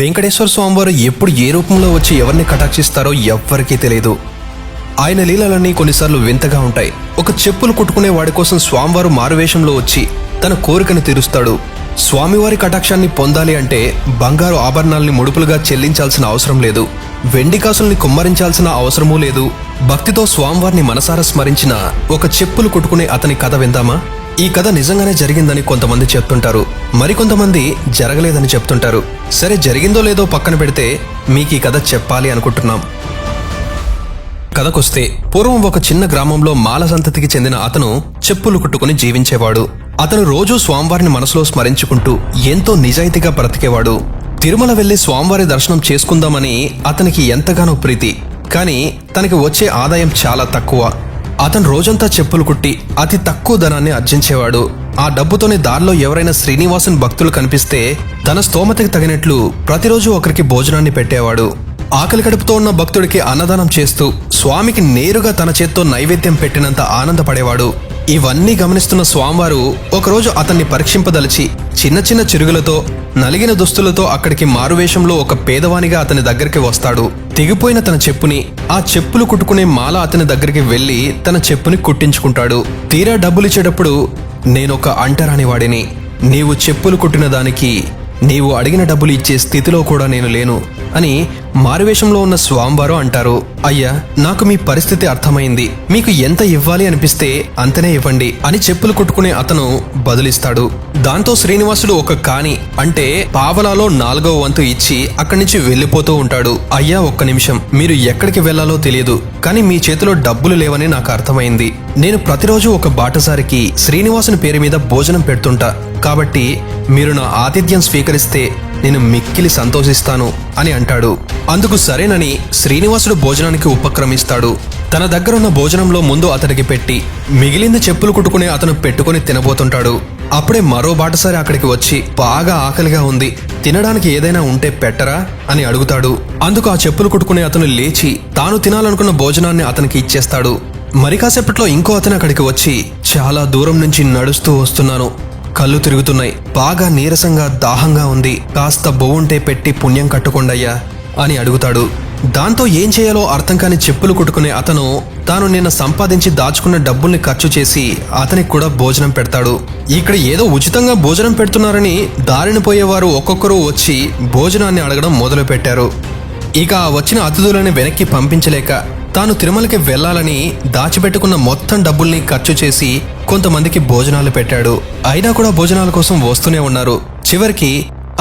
వెంకటేశ్వర స్వామివారు ఎప్పుడు ఏ రూపంలో వచ్చి ఎవరిని కటాక్షిస్తారో ఎవ్వరికీ తెలియదు. ఆయన లీలలన్నీ కొన్నిసార్లు వింతగా ఉంటాయి. ఒక చెప్పులు కుట్టుకునే వాడి కోసం స్వామివారు మారువేషంలో వచ్చి తన కోరికను తీరుస్తాడు. స్వామివారి కటాక్షాన్ని పొందాలి అంటే బంగారు ఆభరణాల్ని ముడుపులుగా చెల్లించాల్సిన అవసరం లేదు, వెండి కాసుల్ని కుమ్మరించాల్సిన అవసరమూ లేదు. భక్తితో స్వామివారిని మనసారా స్మరించిన ఒక చెప్పులు కుట్టుకునే అతని కథ విందామా? ఈ కథ నిజంగానే జరిగిందని కొంతమంది చెప్తుంటారు, మరికొంతమంది జరగలేదని చెప్తుంటారు. సరే, జరిగిందో లేదో పక్కన పెడితే మీకు ఈ కథ చెప్పాలి అనుకుంటున్నాం. కథకొస్తే, పూర్వం ఒక చిన్న గ్రామంలో మాల సంతతికి చెందిన అతను చెప్పులు కుట్టుకుని జీవించేవాడు. అతను రోజూ స్వామివారిని మనసులో స్మరించుకుంటూ ఎంతో నిజాయితీగా బ్రతికేవాడు. తిరుమల వెళ్లి స్వామివారి దర్శనం చేసుకుందామని అతనికి ఎంతగానో ప్రీతి. కానీ తనకి వచ్చే ఆదాయం చాలా తక్కువ. అతను రోజంతా చెప్పులు కుట్టి అతి తక్కువ ధనాన్ని ఆర్జించేవాడు. ఆ డబ్బుతోనే దారిలో ఎవరైనా శ్రీనివాసుని భక్తులు కనిపిస్తే తన స్తోమతకి తగినట్లు ప్రతిరోజు ఒకరికి భోజనాన్ని పెట్టేవాడు. ఆకలి కడుపుతో ఉన్న భక్తుడికి అన్నదానం చేస్తూ స్వామికి నేరుగా తన చేత్తో నైవేద్యం పెట్టినంత ఆనందపడేవాడు. ఇవన్నీ గమనిస్తున్న స్వామివారు ఒకరోజు అతన్ని పరీక్షింపదలిచి చిన్న చిన్న చిరుగులతో నలిగిన దుస్తులతో అక్కడికి మారువేషంలో ఒక పేదవానిగా అతని దగ్గరికి వస్తాడు. తెగిపోయిన తన చెప్పుని, ఆ చెప్పులు కుట్టుకునే మాల అతని దగ్గరికి వెళ్లి తన చెప్పుని కుట్టించుకుంటాడు. తీరా డబ్బులిచ్చేటప్పుడు, నేనొక అంటరాని వాడిని, నీవు చెప్పులు కుట్టిన దానికి నీవు అడిగిన డబ్బులు ఇచ్చే స్థితిలో కూడా నేను లేను అని మారువేషంలో ఉన్న స్వామివారు అంటారు. అయ్యా, నాకు మీ పరిస్థితి అర్థమైంది, మీకు ఎంత ఇవ్వాలి అనిపిస్తే అంతనే ఇవ్వండి అని చెప్పులు కుట్టుకునే అతను బదులిస్తాడు. దాంతో శ్రీనివాసుడు ఒక కాని అంటే పావలాలో 4వ వంతు ఇచ్చి అక్కడి నుంచి వెళ్లిపోతూ ఉంటాడు. అయ్యా, ఒక్క నిమిషం, మీరు ఎక్కడికి వెళ్లాలో తెలియదు, కానీ మీ చేతిలో డబ్బులు లేవని నాకు అర్థమైంది. నేను ప్రతిరోజు ఒక బాటసారికి శ్రీనివాసుని పేరు మీద భోజనం పెడుతుంటా, కాబట్టి మీరు నా ఆతిథ్యం స్వీకరిస్తే నేను మిక్కిలి సంతోషిస్తాను అని అంటాడు. అందుకు సరేనని శ్రీనివాసుడు భోజనానికి ఉపక్రమిస్తాడు. తన దగ్గరున్న భోజనంలో ముందు అతడికి పెట్టి మిగిలింది చెప్పులు కుట్టుకునే అతను పెట్టుకుని తినబోతుంటాడు. అప్పుడే మరో బాటసారి అక్కడికి వచ్చి, బాగా ఆకలిగా ఉంది, తినడానికి ఏదైనా ఉంటే పెట్టరా అని అడుగుతాడు. అందుకు ఆ చెప్పులు కుట్టుకునే అతను లేచి తాను తినాలనుకున్న భోజనాన్ని అతనికి ఇచ్చేస్తాడు. మరి కాసేపట్లో ఇంకో అతను అక్కడికి వచ్చి, చాలా దూరం నుంచి నడుస్తూ వస్తున్నాను, కళ్ళు తిరుగుతున్నాయి, బాగా నీరసంగా దాహంగా ఉంది, కాస్త బొవుంటే పెట్టి పుణ్యం కట్టుకోండయ్యా అని అడుగుతాడు. దాంతో ఏం చేయాలో అర్థం కాని చెప్పులు కుట్టుకునే అతను తాను నిన్న సంపాదించి దాచుకున్న డబ్బుల్ని ఖర్చు చేసి అతనికి కూడా భోజనం పెడతాడు. ఇక్కడ ఏదో ఉచితంగా భోజనం పెడుతున్నారని దారిని పోయేవారు ఒక్కొక్కరు వచ్చి భోజనాన్ని అడగడం మొదలు పెట్టారు. ఇక వచ్చిన అతిథులని వెనక్కి పంపించలేక తాను తిరుమలకి వెళ్లాలని దాచిపెట్టుకున్న మొత్తం డబ్బుల్ని ఖర్చు చేసి కొంతమందికి భోజనాలు పెట్టాడు. అయినా కూడా భోజనాల కోసం వస్తూనే ఉన్నారు. చివరికి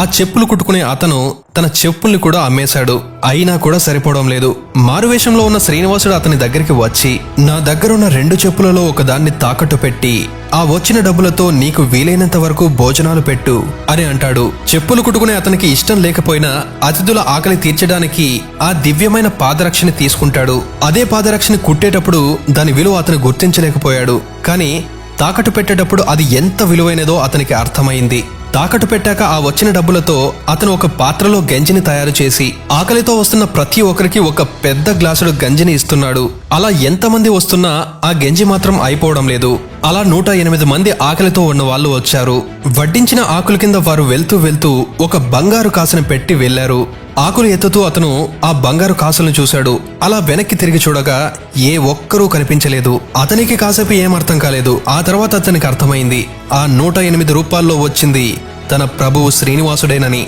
ఆ చెప్పులు కుట్టుకునే అతను తన చెప్పుల్ని కూడా అమ్మేశాడు. అయినా కూడా సరిపోవడం లేదు. మారువేషంలో ఉన్న శ్రీనివాసుడు అతని దగ్గరికి వచ్చి, నా దగ్గరున్న 2 చెప్పులలో ఒకదాన్ని తాకట్టు పెట్టి ఆ వచ్చిన డబ్బులతో నీకు వీలైనంత వరకు భోజనాలు పెట్టు అని అంటాడు. చెప్పులు కుట్టుకునే అతనికి ఇష్టం లేకపోయినా అతిథుల ఆకలి తీర్చడానికి ఆ దివ్యమైన పాదరక్షని తీసుకుంటాడు. అదే పాదరక్షని కుట్టేటప్పుడు దాని విలువ అతను గుర్తించలేకపోయాడు. కానీ తాకట్టు పెట్టేటప్పుడు అది ఎంత విలువైనదో అతనికి అర్థమైంది. తాకట్టు పెట్టాక ఆ వచ్చిన డబ్బులతో అతను ఒక పాత్రలో గంజిని తయారు చేసి ఆకలితో వస్తున్న ప్రతి ఒక్కరికి ఒక పెద్ద గ్లాసుడు గంజిని ఇస్తున్నాడు. అలా ఎంతమంది వస్తున్నా ఆ గంజి మాత్రం అయిపోవడం లేదు. అలా 108 మంది ఆకలితో ఉన్న వాళ్ళు వచ్చారు. వడ్డించిన ఆకుల కింద వారు వెళ్తూ వెళ్తూ ఒక బంగారు కాసుని పెట్టి వెళ్లారు. ఆకులు ఎత్తుతూ అతను ఆ బంగారు కాసులను చూశాడు. అలా వెనక్కి తిరిగి చూడగా ఏ ఒక్కరూ కనిపించలేదు. అతనికి కాసేపు ఏమర్థం కాలేదు. ఆ తర్వాత అతనికి అర్థమైంది, ఆ 108 రూపాయల్లో వచ్చింది తన ప్రభువు శ్రీనివాసుడేనని.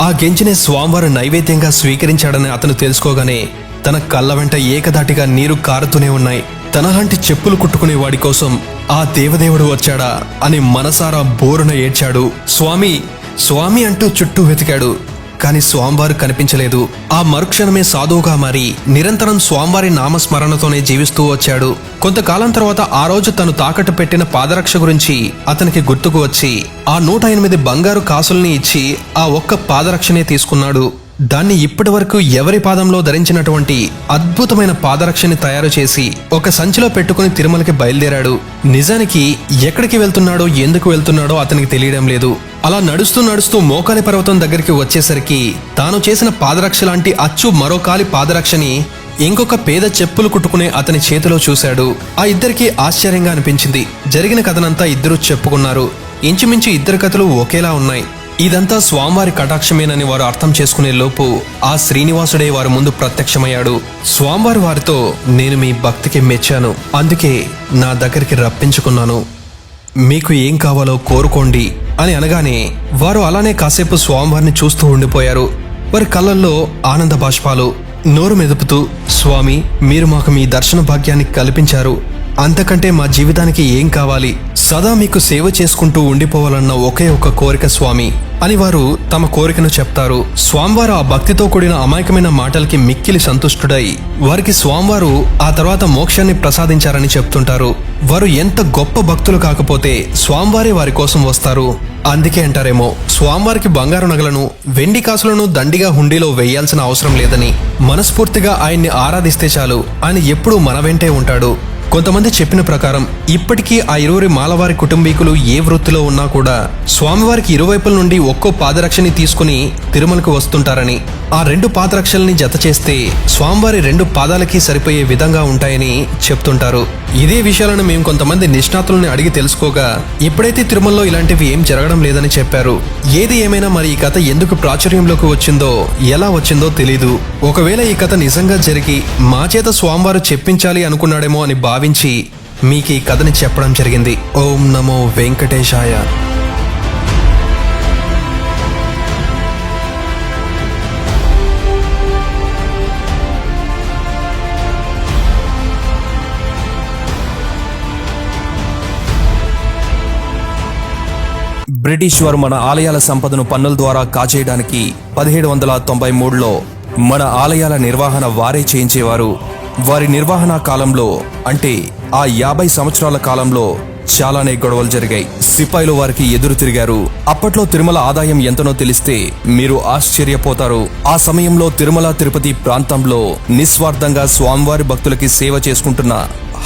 ఆ గెంజినే స్వామివారు నైవేద్యంగా స్వీకరించాడని అతను తెలుసుకోగానే తన కళ్ళ వెంట ఏకధాటిగా నీరు కారుతూనే ఉన్నాయి. తనలాంటి చెప్పులు కుట్టుకునే వాడి కోసం ఆ దేవదేవుడు వచ్చాడా అని మనసారా బోరున ఏడ్చాడు. స్వామి స్వామి అంటూ చుట్టూ వెతికాడు. కానీ స్వామివారు కనిపించలేదు. ఆ మరుక్షణమే సాధువుగా మారి నిరంతరం స్వామివారి నామస్మరణతోనే జీవిస్తూ వచ్చాడు. కొంతకాలం తర్వాత ఆ రోజు తను తాకట్టు పెట్టిన పాదరక్ష గురించి అతనికి గుర్తుకు వచ్చి ఆ 108 బంగారు కాసుల్ని ఇచ్చి ఆ ఒక్క పాదరక్షనే తీసుకున్నాడు. దాన్ని ఇప్పటి వరకు ఎవరి పాదంలో ధరించినటువంటి అద్భుతమైన పాదరక్షని తయారు చేసి ఒక సంచిలో పెట్టుకుని తిరుమలకి బయలుదేరాడు. నిజానికి ఎక్కడికి వెళ్తున్నాడో ఎందుకు వెళ్తున్నాడో అతనికి తెలియడం లేదు. అలా నడుస్తూ నడుస్తూ మోకాలి పర్వతం దగ్గరికి వచ్చేసరికి తాను చేసిన పాదరక్ష లాంటి అచ్చు మరో కాలి పాదరక్షని ఇంకొక పేద చెప్పులు కుట్టుకునే అతని చేతిలో చూశాడు. ఆ ఇద్దరికి ఆశ్చర్యంగా అనిపించింది. జరిగిన కథనంతా ఇద్దరు చెప్పుకున్నారు. ఇంచుమించు ఇద్దరి కథలు ఒకేలా ఉన్నాయి. ఇదంతా స్వామివారి కటాక్షమేనని వారు అర్థం చేసుకునే లోపు ఆ శ్రీనివాసుడే వారి ముందు ప్రత్యక్షమయ్యాడు. స్వామివారి వారితో, నేను మీ భక్తికి మెచ్చాను, అందుకే నా దగ్గరికి రప్పించుకున్నాను, మీకు ఏం కావాలో కోరుకోండి అని అనగానే వారు అలానే కాసేపు స్వామివారిని చూస్తూ ఉండిపోయారు. వారి కళ్ళల్లో ఆనంద బాష్పాలు. నోరు మెదుపుతూ, స్వామి, మీరు మాకు మీ దర్శన భాగ్యాన్ని కల్పించారు, అంతకంటే మా జీవితానికి ఏం కావాలి? సదా మీకు సేవ చేసుకుంటూ ఉండిపోవాలన్న ఒకే ఒక కోరిక స్వామి అని వారు తమ కోరికను చెప్తారు. స్వామివారు ఆ భక్తితో కూడిన అమాయకమైన మాటలకి మిక్కిలి సంతుష్టుడై వారికి స్వామివారు ఆ తర్వాత మోక్షాన్ని ప్రసాదించారని చెప్తుంటారు. వారు ఎంత గొప్ప భక్తులు కాకపోతే స్వామివారే వారి కోసం వస్తారు. అందుకే అంటారేమో, స్వామివారికి బంగారు నగలను, వెండి కాసులను దండిగా హుండీలో వేయాల్సిన అవసరం లేదని, మనస్ఫూర్తిగా ఆయన్ని ఆరాధిస్తే చాలు, ఆయన ఎప్పుడూ మన వెంటే ఉంటాడు. కొంతమంది చెప్పిన ప్రకారం ఇప్పటికీ ఆ ఇరువురి మాలవారి కుటుంబీకులు ఏ వృత్తిలో ఉన్నా కూడా స్వామివారికి ఇరువైపుల నుండి ఒక్కో పాదరక్షని తీసుకుని తిరుమలకు వస్తుంటారని, ఆ రెండు పాదరక్షల్ని జత చేస్తే స్వామివారి రెండు పాదాలకి సరిపోయే విధంగా ఉంటాయని చెప్తుంటారు. ఇదే విషయాలను మేము కొంతమంది నిష్ణాతులని అడిగి తెలుసుకోగా ఎప్పుడైతే తిరుమలలో ఇలాంటివి ఏం జరగడం లేదని చెప్పారు. ఏది ఏమైనా మరి ఈ కథ ఎందుకు ప్రాచుర్యంలోకి వచ్చిందో, ఎలా వచ్చిందో తెలీదు. ఒకవేళ ఈ కథ నిజంగా జరిగి మా చేత స్వామివారు చెప్పించాలి అనుకున్నాడేమో అని భావించి మీకు ఈ కథని చెప్పడం జరిగింది. ఓం నమో వెంకటేశాయ. బ్రిటిష్ వారు మన ఆలయాల సంపదను పన్నుల ద్వారా కాజేయడానికి 1793లో మన ఆలయాల నిర్వహణ వారే చేయించేవారు. వారి నిర్వహణ కాలంలో, అంటే ఆ 50 సంవత్సరాల కాలంలో చాలానే గొడవలు జరిగాయి. సిపాయిలు వారికి ఎదురు తిరిగారు. అప్పట్లో తిరుమల ఆదాయం ఎంతనో తెలిస్తే మీరు ఆశ్చర్యపోతారు. ఆ సమయంలో తిరుమల తిరుపతి ప్రాంతంలో నిస్వార్థంగా స్వామివారి భక్తులకి సేవ చేసుకుంటున్న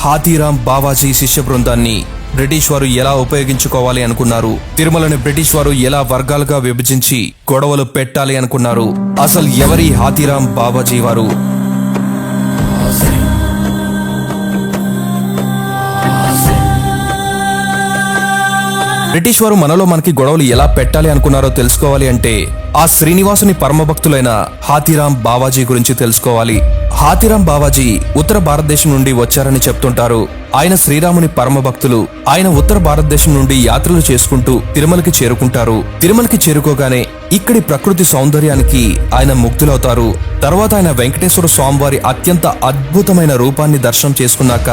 హాతీరాం బావాజీ శిష్య బృందాన్ని బ్రిటిష్ వారు ఎలా ఉపయోగించుకోవాలి అనుకున్నారు? తిరుమలని బ్రిటిష్ వారు ఎలా వర్గాలుగా విభజించి గొడవలు పెట్టాలి అనుకున్నారు? అసలు ఎవరి హాతీరాం బావాజీ వారు? బ్రిటిష్ వారు మనలో మనకి గొడవలు ఎలా పెట్టాలి అనుకున్నారో తెలుసుకోవాలి అంటే ఆ శ్రీనివాసుని పరమభక్తులైన హాతీరాం బావాజీ గురించి తెలుసుకోవాలి. హాతీరాం బావాజీ ఉత్తర భారతదేశం నుండి వచ్చారని చెప్తుంటారు. ఆయన శ్రీరాముని పరమభక్తులు. ఆయన ఉత్తర భారతదేశం నుండి యాత్రలు చేసుకుంటూ తిరుమలకి చేరుకుంటారు. తిరుమలకి చేరుకోగానే ఇక్కడి ప్రకృతి సౌందర్యానికి ఆయన ముగ్ధులవుతారు. తర్వాత ఆయన వెంకటేశ్వర స్వామివారి అత్యంత అద్భుతమైన రూపాన్ని దర్శనం చేసుకున్నాక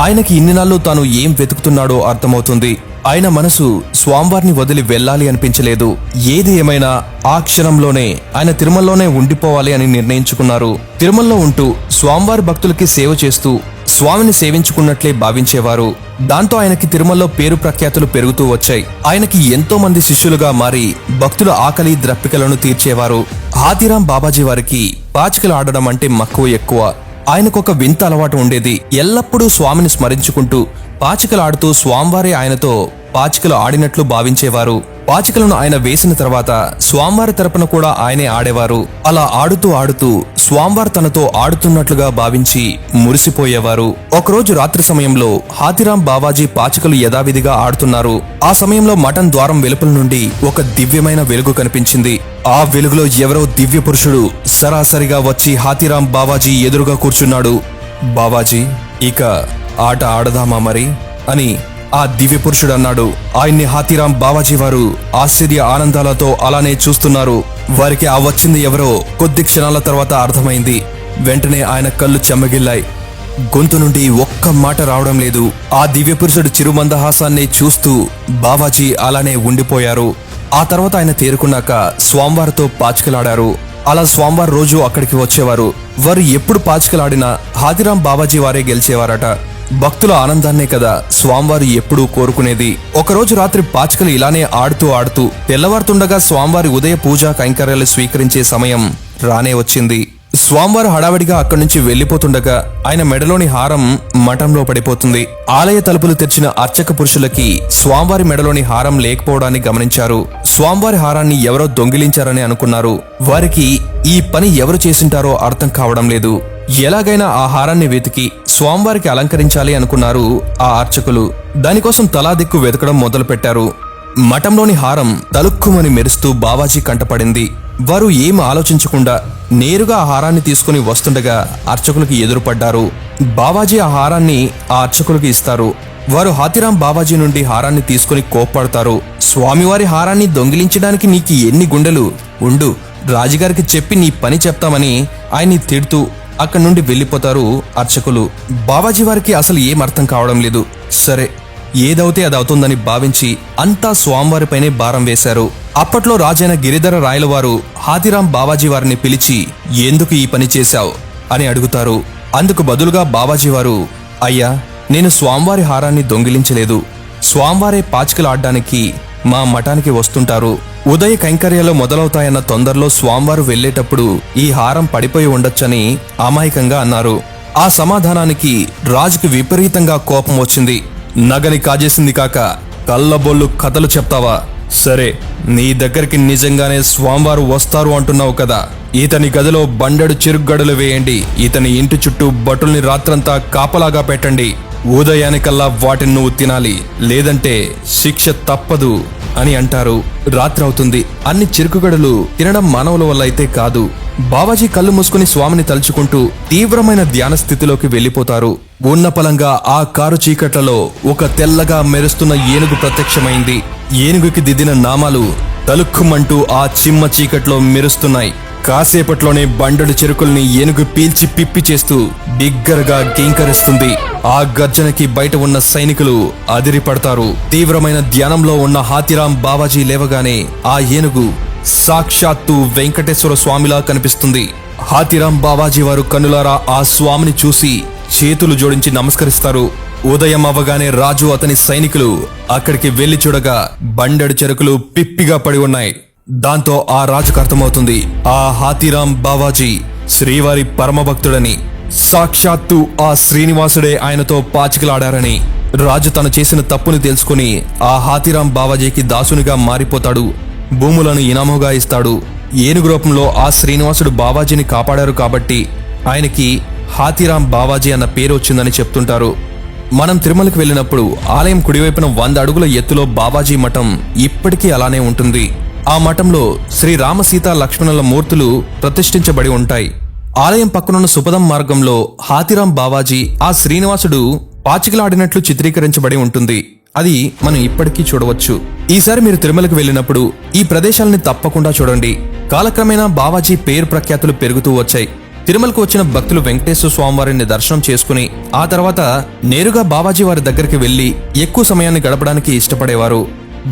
ఆయనకి ఇన్ని నాళ్ళు తాను ఏం వెతుకుతున్నాడో అర్థమవుతుంది. ఆయన మనసు స్వామివారిని వదిలి వెళ్ళాలి అనిపించలేదు. ఏది ఏమైనా ఆ క్షణంలోనే ఆయన తిరుమలలోనే ఉండిపోవాలి అని నిర్ణయించుకున్నారు. తిరుమలలో ఉంటూ స్వామివారి భక్తులకి సేవ చేస్తూ స్వామిని సేవించుకున్నట్లే భావించేవారు. దాంతో ఆయనకి తిరుమలలో పేరు ప్రఖ్యాతులు పెరుగుతూ వచ్చాయి. ఆయనకి ఎంతో మంది శిష్యులుగా మారి భక్తుల ఆకలి ద్రప్పికలను తీర్చేవారు. హాతీరాం బాబాజీ వారికి పాచికలు ఆడడం అంటే మక్కువ ఎక్కువ. ఆయనకొక వింత అలవాటు ఉండేది. ఎల్లప్పుడూ స్వామిని స్మరించుకుంటూ పాచికలు ఆడుతూ స్వామివారే ఆయనతో పాచికలు ఆడినట్లు భావించేవారు. పాచికలను ఆయన వేసిన తర్వాత స్వామివారి తరపున కూడా ఆయనే ఆడేవారు. అలా ఆడుతూ ఆడుతూ స్వామివారు తనతో ఆడుతున్నట్లుగా భావించి మురిసిపోయేవారు. ఒకరోజు రాత్రి సమయంలో హాతీరాం బావాజీ పాచికలు యథావిధిగా ఆడుతున్నారు. ఆ సమయంలో మఠం ద్వారం వెలుపల నుండి ఒక దివ్యమైన వెలుగు కనిపించింది. ఆ వెలుగులో ఎవరో దివ్య పురుషుడు సరాసరిగా వచ్చి హాతీరాం బావాజీ ఎదురుగా కూర్చున్నాడు. బావాజీ, ఇక ఆట ఆడదామా మరి అని ఆ దివ్య పురుషుడు అన్నాడు. ఆయన్ని హాతీరాం బావాజీ వారు ఆశ్చర్య ఆనందాలతో అలానే చూస్తున్నారు. వారికి ఆ వచ్చింది ఎవరో కొద్ది క్షణాల తర్వాత అర్థమైంది. వెంటనే ఆయన కళ్ళు చెమ్మగిల్లాయి. గొంతు నుండి ఒక్క మాట రావడం లేదు. ఆ దివ్య పురుషుడు చిరుమందహాసాన్ని చూస్తూ బావాజీ అలానే ఉండిపోయారు. ఆ తర్వాత ఆయన తేరుకున్నాక స్వామివారితో పాచికలాడారు. అలా స్వామివారు రోజు అక్కడికి వచ్చేవారు. వారు ఎప్పుడు పాచికలాడినా హాతీరాం బావాజీ వారే గెలిచేవారట. భక్తుల ఆనందాన్నే కదా స్వామివారు ఎప్పుడూ కోరుకునేది. ఒకరోజు రాత్రి పాచికలు ఇలానే ఆడుతూ ఆడుతూ తెల్లవారుతుండగా స్వామివారి ఉదయ పూజా కైంకర్యాలు స్వీకరించే సమయం రానే వచ్చింది. స్వామివారు హడావిడిగా అక్కడి నుంచి వెళ్లిపోతుండగా ఆయన మెడలోని హారం మఠంలో పడిపోతుంది. ఆలయ తలుపులు తెరిచిన అర్చక పురుషులకి స్వామివారి మెడలోని హారం లేకపోవడాన్ని గమనించారు. స్వామివారి హారాన్ని ఎవరో దొంగిలించారని అనుకున్నారు. వారికి ఈ పని ఎవరు చేసింటారో అర్థం కావడం లేదు. ఎలాగైనా ఆ హారాన్ని వెతికి స్వామివారికి అలంకరించాలి అనుకున్నారు ఆ అర్చకులు. దానికోసం తలా దిక్కు వెతకడం మొదలుపెట్టారు. మఠంలోని హారం తలుక్కుమని మెరుస్తూ బావాజీ కంటపడింది. వారు ఏం ఆలోచించకుండా నేరుగా ఆ హారాన్ని తీసుకుని వస్తుండగా అర్చకులకి ఎదురుపడ్డారు. బావాజీ ఆ హారాన్ని ఆ అర్చకులకి ఇస్తారు. వారు హాతీరాం బావాజీ నుండి హారాన్ని తీసుకుని కోప్పడతారు. స్వామివారి హారాన్ని దొంగిలించడానికి నీకు ఎన్ని గుండెలు, ఉండు రాజుగారికి చెప్పి నీ పని చెప్తామని ఆయన్ని తిడుతూ అక్కడి నుండి వెళ్లిపోతారు అర్చకులు. బావాజీ వారికి అసలు ఏం అర్థం కావడం లేదు. సరే ఏదవుతే అది అవుతుందని భావించి అంతా స్వామివారిపైనే భారం వేశారు. అప్పట్లో రాజైన గిరిధర రాయల వారు హాతీరాం బావాజీ వారిని పిలిచి ఎందుకు ఈ పని చేశావు అని అడుగుతారు. అందుకు బదులుగా బావాజీ వారు, అయ్యా నేను స్వామివారి హారాన్ని దొంగిలించలేదు. స్వామివారే పాచికలాడ్డానికి మా మఠానికి వస్తుంటారు. ఉదయ కైంకర్యాలు మొదలవుతాయన్న తొందరలో స్వామివారు వెళ్లేటప్పుడు ఈ హారం పడిపోయి ఉండొచ్చని అమాయకంగా అన్నారు. ఆ సమాధానానికి రాజుకి విపరీతంగా కోపం వచ్చింది. నగని కాజేసింది కాక కళ్ళబొల్లు కథలు చెప్తావా? సరే నీ దగ్గరికి నిజంగానే స్వామివారు వస్తారు అంటున్నావు కదా, ఇతని గదిలో బండెడు చెరుగ్గడలు వేయండి. ఇతని ఇంటి చుట్టూ భటుల్ని రాత్రంతా కాపలాగా పెట్టండి. ఉదయానికల్లా వాటిని నువ్వు తినాలి, లేదంటే శిక్ష తప్పదు అని అంటారు. రాత్రి అవుతుంది. అన్ని చెరుకుగడలు తినడం మానవుల వల్ల అయితే కాదు. బావాజీ కళ్ళు మూసుకుని స్వామిని తలుచుకుంటూ తీవ్రమైన ధ్యాన స్థితిలోకి వెళ్లిపోతారు. ఉన్న పలంగా ఆ కారు చీకట్లలో ఒక తెల్లగా మెరుస్తున్న ఏనుగు ప్రత్యక్షమైంది. ఏనుగుకి దిద్దిన నామాలు తలుక్కుమంటూ ఆ చిమ్మ చీకట్లో మెరుస్తున్నాయి. కాసేపట్లోనే బండెడు చెరుకుల్ని ఏనుగు పీల్చి పిప్పి చేస్తూ బిగ్గరగా గీంకరిస్తుంది. ఆ గర్జనకి బయట ఉన్న సైనికులు అదిరిపడతారు. తీవ్రమైన ధ్యానంలో ఉన్న హాతీరాం బావాజీ లేవగానే ఆ ఏనుగు సాక్షాత్తు వెంకటేశ్వర స్వామిలా కనిపిస్తుంది. హాతీరాం బావాజీ వారు కన్నులారా ఆ స్వామిని చూసి చేతులు జోడించి నమస్కరిస్తారు. ఉదయం అవ్వగానే రాజు అతని సైనికులు అక్కడికి వెళ్లి చూడగా బండెడు చెరుకులు పిప్పిగా పడి ఉన్నాయి. దాంతో ఆ రాజుకు అర్థమవుతుంది ఆ హాతీరాం బావాజీ శ్రీవారి పరమభక్తుడని. సాక్షాత్తు ఆ శ్రీనివాసుడే ఆయనతో పాచికలాడారని. రాజు తను చేసిన తప్పుని తెలుసుకుని ఆ హాతీరాం బావాజీకి దాసునిగా మారిపోతాడు. భూములను ఇనాముగా ఇస్తాడు. ఏనుగు రూపంలో ఆ శ్రీనివాసుడు బావాజీని కాపాడారు కాబట్టి ఆయనకి హాతీరాం బావాజీ అన్న పేరు వచ్చిందని చెప్తుంటారు. మనం తిరుమలకు వెళ్ళినప్పుడు ఆలయం కుడివైపున 100 అడుగుల ఎత్తులో బావాజీ మఠం ఇప్పటికీ అలానే ఉంటుంది. ఆ మఠంలో శ్రీ రామ సీతా లక్ష్మణుల మూర్తులు ప్రతిష్ఠించబడి ఉంటాయి. ఆలయం పక్కనున్న సుపదం మార్గంలో హాతీరాం బావాజీ ఆ శ్రీనివాసుడు పాచికలాడినట్లు చిత్రీకరించబడి ఉంటుంది. అది మనం ఇప్పటికీ చూడవచ్చు. ఈసారి మీరు తిరుమలకు వెళ్ళినప్పుడు ఈ ప్రదేశాలని తప్పకుండా చూడండి. కాలక్రమేణా బావాజీ పేరు ప్రఖ్యాతులు పెరుగుతూ వచ్చాయి. తిరుమలకు వచ్చిన భక్తులు వెంకటేశ్వర స్వామివారిని దర్శనం చేసుకుని ఆ తర్వాత నేరుగా బావాజీ వారి దగ్గరికి వెళ్లి ఎక్కువ సమయాన్ని గడపడానికి ఇష్టపడేవారు.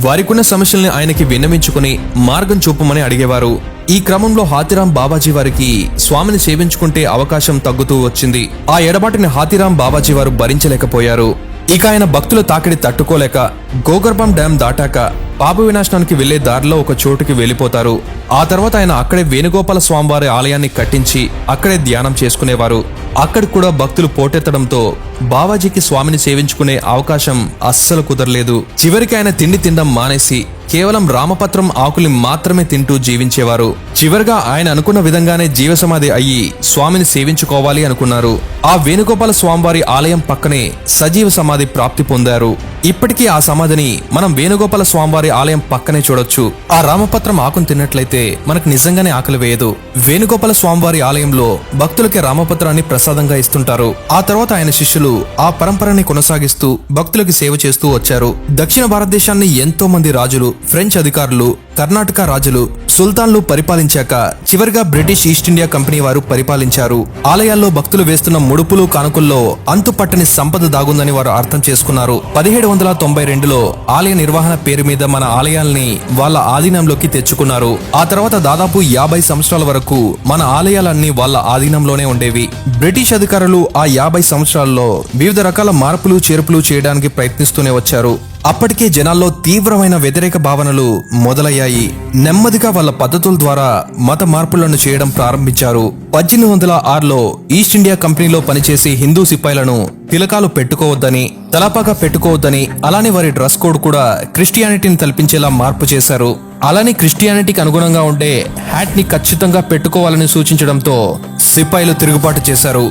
వారికున్న సమస్యల్ని ఆయనకి విన్నవించుకుని మార్గం చూపమని అడిగేవారు. ఈ క్రమంలో హాతీరాం బావాజీ వారికి స్వామిని సేవించుకుంటే అవకాశం తగ్గుతూ వచ్చింది. ఆ ఎడబాటుని హాతీరాం బావాజీ వారు భరించలేకపోయారు. ఇక ఆయన భక్తుల తాకిడి తట్టుకోలేక గోగర్భం డ్యాం దాటాక పాప వినాశనానికి వెళ్లే దారిలో ఒక చోటుకి వెళ్లిపోతారు. ఆ తర్వాత ఆయన అక్కడే వేణుగోపాల స్వామివారి ఆలయాన్ని కట్టించి అక్కడే ధ్యానం చేసుకునేవారు. అక్కడ కూడా భక్తులు పోటెత్తడంతో బావాజీకి స్వామిని సేవించుకునే అవకాశం అస్సలు కుదరలేదు. చివరికి ఆయన తిండి తినడం మానేసి కేవలం రామపత్రం ఆకుల్ని మాత్రమే తింటూ జీవించేవారు. చివరిగా ఆయన అనుకున్న విధంగానే జీవసమాధి అయ్యి స్వామిని సేవించుకోవాలి అనుకున్నారు. ఆ వేణుగోపాల స్వామివారి ఆలయం పక్కనే సజీవ సమాధి ప్రాప్తి పొందారు. ఇప్పటికీ ఆ సమాధిని మనం వేణుగోపాల స్వామివారి ఆలయం పక్కనే చూడొచ్చు. ఆ రామపత్రం ఆకును తిన్నట్లయితే మనకు నిజంగానే ఆకలి వేయదు. వేణుగోపాల స్వామివారి ఆలయంలో భక్తులకి రామపత్రాన్ని ప్రసాదంగా ఇస్తుంటారు. ఆ తర్వాత ఆయన శిష్యులు ఆ పరంపరని కొనసాగిస్తూ భక్తులకి సేవ చేస్తూ వచ్చారు. దక్షిణ భారతదేశాన్ని ఎంతో మంది రాజులు, ఫ్రెంచ్ అధికారులు, కర్ణాటక రాజులు, సుల్తాన్లు పరిపాలించాక చివరిగా బ్రిటిష్ ఈస్ట్ ఇండియా కంపెనీ వారు పరిపాలించారు. ఆలయాల్లో భక్తులు వేస్తున్న ముడుపులు కానుకల్లో అంతుపట్టని సంపద దాగుందని వారు అర్థం చేసుకున్నారు. 1792లో ఆలయ నిర్వహణ పేరు మీద మన ఆలయాల్ని వాళ్ళ ఆధీనంలోకి తెచ్చుకున్నారు. ఆ తర్వాత దాదాపు 50 సంవత్సరాల వరకు మన ఆలయాలన్నీ వాళ్ళ ఆధీనంలోనే ఉండేవి. బ్రిటిష్ అధికారులు ఆ 50 సంవత్సరాల్లో వివిధ రకాల మార్పులు చేర్పులు చేయడానికి ప్రయత్నిస్తూనే వచ్చారు. అప్పటికే జనాల్లో తీవ్రమైన వ్యతిరేక భావనలు మొదలయ్యాయి. నెమ్మదిగా వాళ్ళ పద్ధతుల ద్వారా మత మార్పులను చేయడం ప్రారంభించారు. 1806లో ఈస్ట్ ఇండియా కంపెనీలో పనిచేసే హిందూ సిపాయిలను తిలకాలు పెట్టుకోవద్దని, తలపాగా పెట్టుకోవద్దని, అలానే వారి డ్రెస్ కోడ్ కూడా క్రిస్టియానిటీని తలపించేలా మార్పు చేశారు. అలానే క్రిస్టియానిటీకి అనుగుణంగా ఉండే హ్యాట్ ని ఖచ్చితంగా పెట్టుకోవాలని సూచించడంతో సిపాయిలు తిరుగుబాటు చేశారు.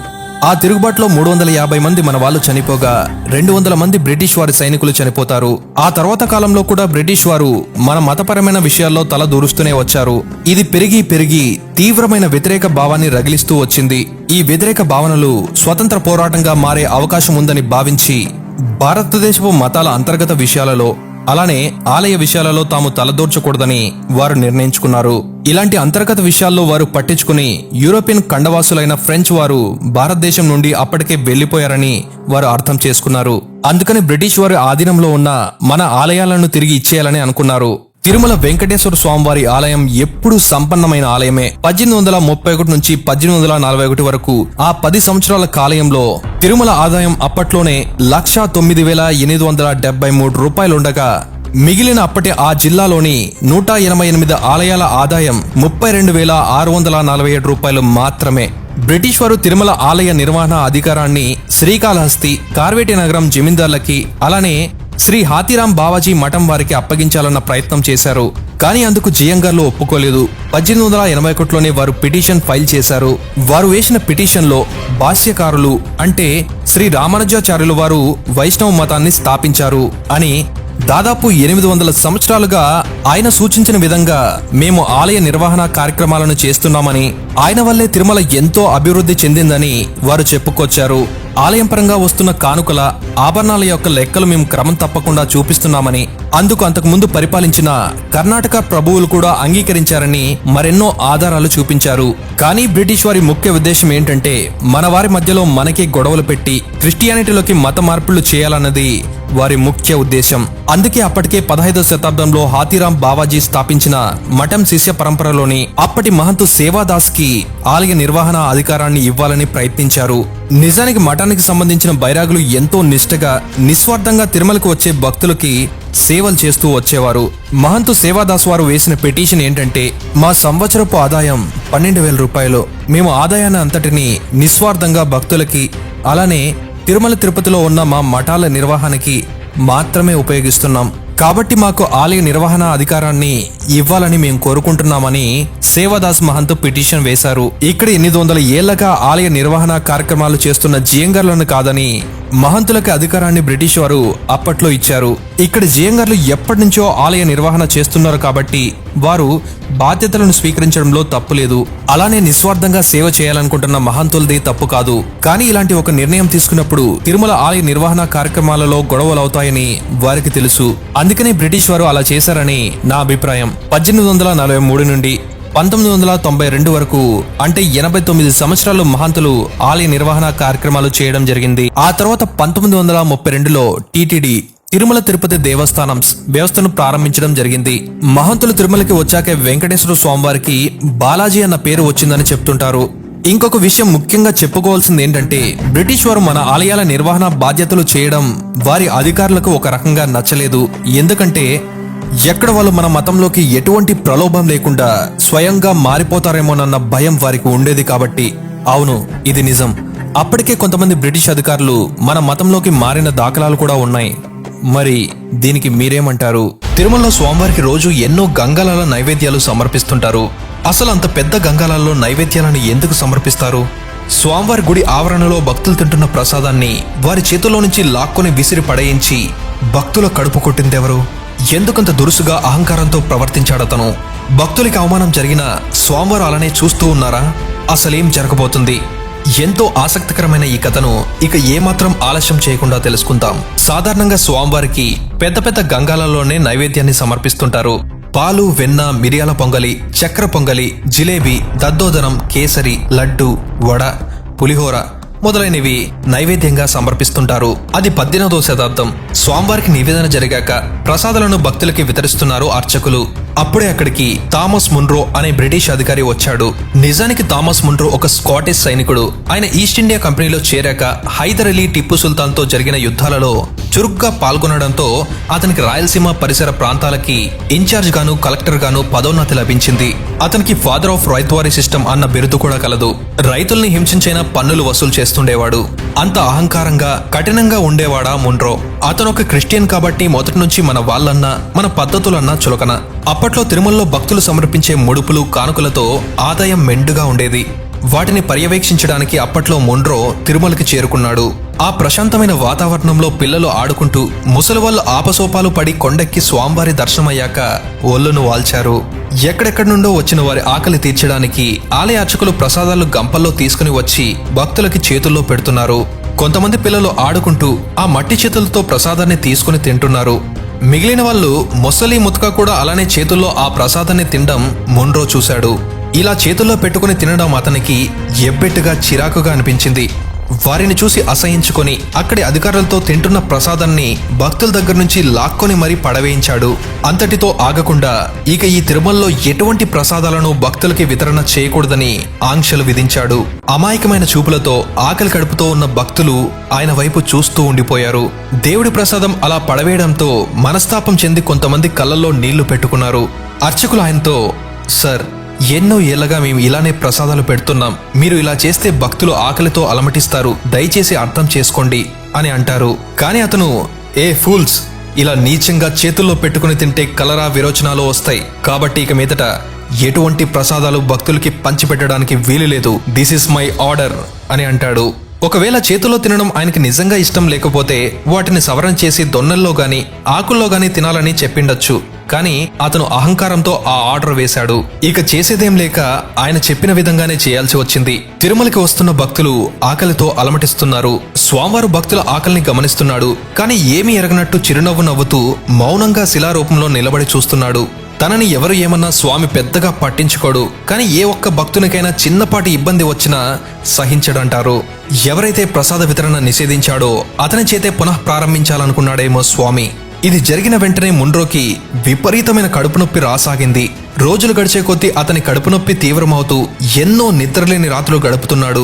ఆ తిరుగుబాటులో 350 మంది మన వాళ్ళు చనిపోగా 200 మంది బ్రిటిష్ వారి సైనికులు చనిపోతారు. ఆ తర్వాత కాలంలో కూడా బ్రిటిష్ వారు మన మతపరమైన విషయాల్లో తల దూరుస్తూనే వచ్చారు. ఇది పెరిగి పెరిగి తీవ్రమైన వ్యతిరేక భావాన్ని రగిలిస్తూ వచ్చింది. ఈ వ్యతిరేక భావనలు స్వతంత్ర పోరాటంగా మారే అవకాశం ఉందని భావించి భారతదేశపు మతాల అంతర్గత విషయాలలో, అలానే ఆలయ విషయాలలో తాము తలదూర్చకూడదని వారు నిర్ణయించుకున్నారు. ఇలాంటి అంతర్గత విషయాల్లో వారు పట్టించుకుని యూరోపియన్ ఖండవాసులైన ఫ్రెంచ్ వారు భారతదేశం నుండి అప్పటికే వెళ్లిపోయారని వారు అర్థం చేసుకున్నారు. అందుకని బ్రిటిష్ వారి ఆధీనంలో ఉన్న మన ఆలయాలను తిరిగి ఇచ్చేయాలని అనుకున్నారు. తిరుమల వెంకటేశ్వర స్వామివారి ఆలయం ఎప్పుడూ సంపన్నమైన ఆలయమే. 1831 నుంచి 1841 వరకు ఆ 10 సంవత్సరాల కాలంలో తిరుమల ఆదాయం అప్పట్లోనే 1,09,873 రూపాయలుండగా మిగిలిన అప్పటి ఆ జిల్లాలోని 188 ఆలయాల ఆదాయం 32,647 రూపాయలు మాత్రమే. బ్రిటిష్ వారు తిరుమల ఆలయ నిర్వహణ అధికారాన్ని శ్రీకాళహస్తి, కార్వేటి నగరం జమీందార్లకి, అలానే శ్రీ హాతీరాం బావాజీ మఠం వారికి అప్పగించాలన్న ప్రయత్నం చేశారు. కానీ అందుకు జియంగార్లు ఒప్పుకోలేదు. 1881లోనే వారు పిటిషన్ ఫైల్ చేశారు. వారు వేసిన పిటిషన్లో భాష్యకారులు అంటే శ్రీ రామానుజాచార్యులు వారు వైష్ణవ మతాన్ని స్థాపించారు అని, దాదాపు 800 సంవత్సరాలుగా ఆయన సూచించిన విధంగా మేము ఆలయ నిర్వహణ కార్యక్రమాలను చేస్తున్నామని, ఆయన వల్లే తిరుమల ఎంతో అభివృద్ధి చెందిందని వారు చెప్పుకొచ్చారు. ఆలయం పరంగా వస్తున్న కానుకల, ఆభరణాల యొక్క లెక్కలు మేము క్రమం తప్పకుండా చూపిస్తున్నామని, అందుకు అంతకుముందు పరిపాలించిన కర్ణాటక ప్రభువులు కూడా అంగీకరించారని మరెన్నో ఆధారాలు చూపించారు. కానీ బ్రిటిష్ వారి ముఖ్య ఉద్దేశం ఏంటంటే మన వారి మధ్యలో మనకే గొడవలు పెట్టి క్రిస్టియానిటీలోకి మత మార్పులు చేయాలన్నది వారి ముఖ్య ఉద్దేశం. అందుకే అప్పటికే 15వ శతాబ్దంలో హాతీరాం బావాజీ స్థాపించిన మఠం శిష్య పరంపరలోని అప్పటి మహంతు సేవాదాస్ కి ఆలయ నిర్వహణ అధికారాన్ని ఇవ్వాలని ప్రయత్నించారు. నిజానికి మఠానికి సంబంధించిన బైరాగులు ఎంతో నిష్ఠగా, నిస్వార్థంగా తిరుమలకు వచ్చే భక్తులకి సేవలు చేస్తూ వచ్చేవారు. మహంతు సేవాదాస్ వారు వేసిన పిటిషన్ ఏంటంటే, మా సంవత్సరపు ఆదాయం 12,000 రూపాయలు. మేము ఆదాయాన్ని అంతటిని నిస్వార్థంగా భక్తులకి, అలానే తిరుమల తిరుపతిలో ఉన్న మా మఠాల నిర్వహణకి మాత్రమే ఉపయోగిస్తున్నాం. కాబట్టి మాకు ఆలయ నిర్వహణ అధికారాన్ని ఇవ్వాలని మేము కోరుకుంటున్నామని సేవాదాస్ మహంతు పిటిషన్ వేశారు. ఇక్కడ 800 ఏళ్లగా ఆలయ నిర్వహణ కార్యక్రమాలు చేస్తున్న జియంగార్లను కాదని మహంతులకి అధికారాన్ని బ్రిటిష్ వారు అప్పట్లో ఇచ్చారు. ఇక్కడ జియంగార్లు ఎప్పటి నుంచో ఆలయ నిర్వహణ చేస్తున్నారు కాబట్టి వారు బాధ్యతలను స్వీకరించడంలో తప్పు లేదు. అలానే నిస్వార్థంగా సేవ చేయాలనుకుంటున్న మహంతులది తప్పు కాదు. కానీ ఇలాంటి ఒక నిర్ణయం తీసుకున్నప్పుడు తిరుమల ఆలయ నిర్వహణ కార్యక్రమాలలో గొడవలవుతాయని వారికి తెలుసు. అందుకనే బ్రిటిష్ వారు అలా చేశారని నా అభిప్రాయం. 1843 నుండి 1992 వరకు అంటే 89 సంవత్సరాలు మహంతులు ఆలయ నిర్వహణ కార్యక్రమాలు చేయడం జరిగింది. ఆ తర్వాత 1932లో టీటీడీ తిరుమల తిరుపతి దేవస్థానం వ్యవస్థను ప్రారంభించడం జరిగింది. మహంతులు తిరుమలకి వచ్చాకే వెంకటేశ్వర స్వామివారికి బాలాజీ అన్న పేరు వచ్చిందని చెప్తుంటారు. ఇంకొక విషయం ముఖ్యంగా చెప్పుకోవాల్సింది ఏంటంటే, బ్రిటిష్ వారు మన ఆలయాల నిర్వహణ బాధ్యతలు చేయడం వారి అధికారులకు ఒక రకంగా నచ్చలేదు. ఎందుకంటే ఎక్కడ వాళ్ళు మన మతంలోకి ఎటువంటి ప్రలోభం లేకుండా స్వయంగా మారిపోతారేమోనన్న భయం వారికి ఉండేది కాబట్టి. అవును, ఇది నిజం. అప్పటికే కొంతమంది బ్రిటిష్ అధికారులు మన మతంలోకి మారిన దాఖలాలు కూడా ఉన్నాయి. మరి దీనికి మీరేమంటారు? తిరుమలలో స్వామివారికి రోజు ఎన్నో గంగాలాల నైవేద్యాలు సమర్పిస్తుంటారు. అసలు అంత పెద్ద గంగాలాల్లో నైవేద్యాలను ఎందుకు సమర్పిస్తారు? స్వామివారి గుడి ఆవరణలో భక్తులు తింటున్న ప్రసాదాన్ని వారి చేతుల్లో నుంచి లాక్కొని విసిరి పడేయించి భక్తుల కడుపు కొట్టిందెవరు? ఎందుకంత దురుసుగా అహంకారంతో ప్రవర్తించాడతను? భక్తులకి అవమానం జరిగినా స్వామివారు అలానే చూస్తూ ఉన్నారా? అసలేం జరగబోతుంది? ఎంతో ఆసక్తికరమైన ఈ కథను ఇక ఏమాత్రం ఆలస్యం చేయకుండా తెలుసుకుందాం. సాధారణంగా స్వామివారికి పెద్ద పెద్ద గంగాలలోనే నైవేద్యాన్ని సమర్పిస్తుంటారు. పాలు, వెన్న, మిరియాల పొంగలి, చక్కెర పొంగలి, జిలేబీ, దద్దోదనం, కేసరి, లడ్డు, వడ, పులిహోర మొదలైనవి నైవేద్యంగా సమర్పిస్తుంటారు. అది 18వ శతాబ్దం. స్వామివారికి నివేదన జరిగాక ప్రసాదాలను భక్తులకి వితరిస్తున్నారు అర్చకులు. అప్పుడే అక్కడికి థామస్ మున్రో అనే బ్రిటిష్ అధికారి వచ్చాడు. నిజానికి థామస్ మున్రో ఒక స్కాటిష్ సైనికుడు. ఆయన ఈస్ట్ ఇండియా కంపెనీలో చేరాక హైదర్ అలీ, టిప్పు సుల్తాన్ తో జరిగిన యుద్ధాలలో చురుగ్గా పాల్గొనడంతో అతనికి రాయలసీమ పరిసర ప్రాంతాలకి ఇన్ఛార్జ్ గాను, కలెక్టర్ గాను పదోన్నతి లభించింది. అతనికి ఫాదర్ ఆఫ్ రైతువారీ సిస్టమ్ అన్న బిరుదు కూడా కలదు. రైతుల్ని హింసించైనా పన్నులు వసూలు చేస్తుండేవాడు. అంత అహంకారంగా, కఠినంగా ఉండేవాడా మున్రో. అతను ఒక క్రిస్టియన్ కాబట్టి మొదటి నుంచి మన వాళ్ళన్నా, మన పద్ధతులన్నా చులకన. అప్పట్లో తిరుమలలో భక్తులు సమర్పించే ముడుపులు, కానుకలతో ఆదాయం మెండుగా ఉండేది. వాటిని పర్యవేక్షించడానికి అప్పట్లో మున్రో తిరుమలకి చేరుకున్నాడు. ఆ ప్రశాంతమైన వాతావరణంలో పిల్లలు ఆడుకుంటూ, ముసలి వాళ్ళు ఆపసోపాలు పడి కొండెక్కి స్వామివారి దర్శనమయ్యాక ఒళ్ళును వాల్చారు. ఎక్కడెక్కడి నుండో వచ్చిన వారి ఆకలి తీర్చడానికి ఆలయ అర్చకులు ప్రసాదాలు గంపల్లో తీసుకుని వచ్చి భక్తులకి చేతుల్లో పెడుతున్నారు. కొంతమంది పిల్లలు ఆడుకుంటూ ఆ మట్టి చేతులతో ప్రసాదాన్ని తీసుకుని తింటున్నారు. మిగిలిన వాళ్ళు మొసలి, ముతక కూడా అలానే చేతుల్లో ఆ ప్రసాదాన్ని తినడం మున్రో చూశాడు. ఇలా చేతుల్లో పెట్టుకుని తినడం అతనికి ఎబ్బెట్టుగా, చిరాకుగా అనిపించింది. వారిని చూసి అసహించుకొని అక్కడి అధికారులతో తింటున్న ప్రసాదాన్ని భక్తుల దగ్గర నుంచి లాక్కొని మరీ పడవేయించాడు. అంతటితో ఆగకుండా ఇక ఈ తిరుమలలో ఎటువంటి ప్రసాదాలను భక్తులకి వితరణ చేయకూడదని ఆంక్షలు విధించాడు. అమాయకమైన చూపులతో ఆకలి కడుపుతో ఉన్న భక్తులు ఆయన వైపు చూస్తూ ఉండిపోయారు. దేవుడి ప్రసాదం అలా పడవేయడంతో మనస్తాపం చెంది కొంతమంది కళ్ళల్లో నీళ్లు పెట్టుకున్నారు. అర్చకులు ఆయనతో, సార్, ఎన్నో ఏళ్లగా మేము ఇలానే ప్రసాదాలు పెడుతున్నాం. మీరు ఇలా చేస్తే భక్తులు ఆకలితో అలమటిస్తారు. దయచేసి అర్థం చేసుకోండి అని అంటారు. కానీ అతను, ఏ ఫూల్స్, ఇలా నీచంగా చేతుల్లో పెట్టుకుని తింటే కలరా, విరోచనాలు వస్తాయి. కాబట్టి ఇక మీదట ఎటువంటి ప్రసాదాలు భక్తులకి పంచిపెట్టడానికి వీలు లేదు. దిస్ ఇస్ మై ఆర్డర్ అని అంటాడు. ఒకవేళ చేతుల్లో తినడం ఆయనకి నిజంగా ఇష్టం లేకపోతే వాటిని సవరణ చేసి దొన్నల్లో గాని, ఆకుల్లో గాని తినాలని చెప్పిండొచ్చు. కానీ అతను అహంకారంతో ఆ ఆర్డర్ వేశాడు. ఇక చేసేదేం లేక ఆయన చెప్పిన విధంగానే చేయాల్సి వచ్చింది. తిరుమలకి వస్తున్న భక్తులు ఆకలితో అలమటిస్తున్నారు. స్వామివారు భక్తుల ఆకలిని గమనిస్తున్నాడు. కానీ ఏమీ ఎరగనట్టు చిరునవ్వు నవ్వుతూ మౌనంగా శిలారూపంలో నిలబడి చూస్తున్నాడు. తనని ఎవరు ఏమన్నా స్వామి పెద్దగా పట్టించుకోడు. కానీ ఏ ఒక్క భక్తునికైనా చిన్నపాటి ఇబ్బంది వచ్చినా సహించడంటారు. ఎవరైతే ప్రసాద వితరణ నిషేధించాడో అతని చేతే పునః ప్రారంభించాలనుకున్నాడేమో స్వామి. ఇది జరిగిన వెంటనే మున్రోకి విపరీతమైన కడుపు నొప్పి రాసాగింది. రోజులు గడిచే కొద్దీ అతని కడుపు నొప్పి తీవ్రమవుతూ ఎన్నో నిద్రలేని రాత్రులు గడుపుతున్నాడు.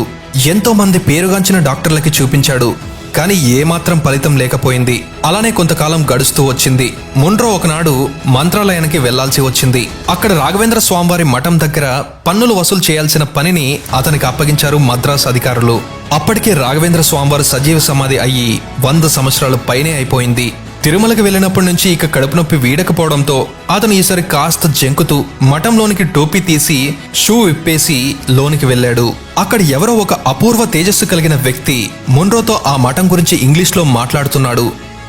ఎంతో మంది పేరుగాంచిన డాక్టర్లకి చూపించాడు. కానీ ఏమాత్రం ఫలితం లేకపోయింది. అలానే కొంతకాలం గడుస్తూ వచ్చింది. మున్రో ఒకనాడు మంత్రాలయానికి వెళ్లాల్సి వచ్చింది. అక్కడ రాఘవేంద్ర స్వామివారి మఠం దగ్గర పన్నులు వసూలు చేయాల్సిన పనిని అతనికి అప్పగించారు మద్రాస్ అధికారులు. అప్పటికే రాఘవేంద్ర స్వామివారు సజీవ సమాధి అయ్యి 100 సంవత్సరాలు పైనే అయిపోయింది. తిరుమలకి వెళ్ళినప్పటి నుంచి ఇక కడుపు నొప్పి వీడకపోవడంతో అతను ఈసారి కాస్త జంకుతూ మఠంలోనికి టోపీ తీసి షూ విప్పేసి లోనికి వెళ్ళాడు. అక్కడ ఎవరో ఒక అపూర్వ తేజస్సు కలిగిన వ్యక్తి మున్రోతో ఆ మఠం గురించి ఇంగ్లీష్లో మాట్లాడుతున్నాడు.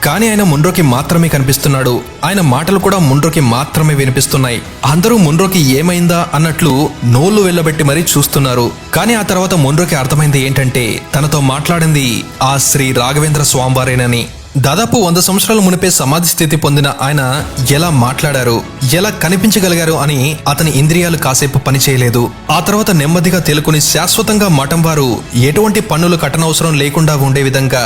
కానీ ఆయన మున్రోకి మాత్రమే కనిపిస్తున్నాడు. ఆయన మాటలు కూడా మున్రోకి మాత్రమే వినిపిస్తున్నాయి. అందరూ మున్రోకి ఏమైందా అన్నట్లు నోళ్లు వెళ్ళబెట్టి మరీ చూస్తున్నారు. కానీ ఆ తర్వాత మున్రోకి అర్థమైంది ఏంటంటే తనతో మాట్లాడింది ఆ శ్రీ రాఘవేంద్ర స్వామివారేనని. దాదాపు 100 సంవత్సరాల మునిపే సమాధి స్థితి పొందిన ఆయన ఎలా మాట్లాడారు, ఎలా కనిపించగలిగారు అని అతని ఇంద్రియాలు కాసేపు పనిచేయలేదు. ఆ తర్వాత నెమ్మదిగా తేలుకుని శాశ్వతంగా మఠం వారు ఎటువంటి పన్నులు కట్టనవసరం లేకుండా ఉండే విధంగా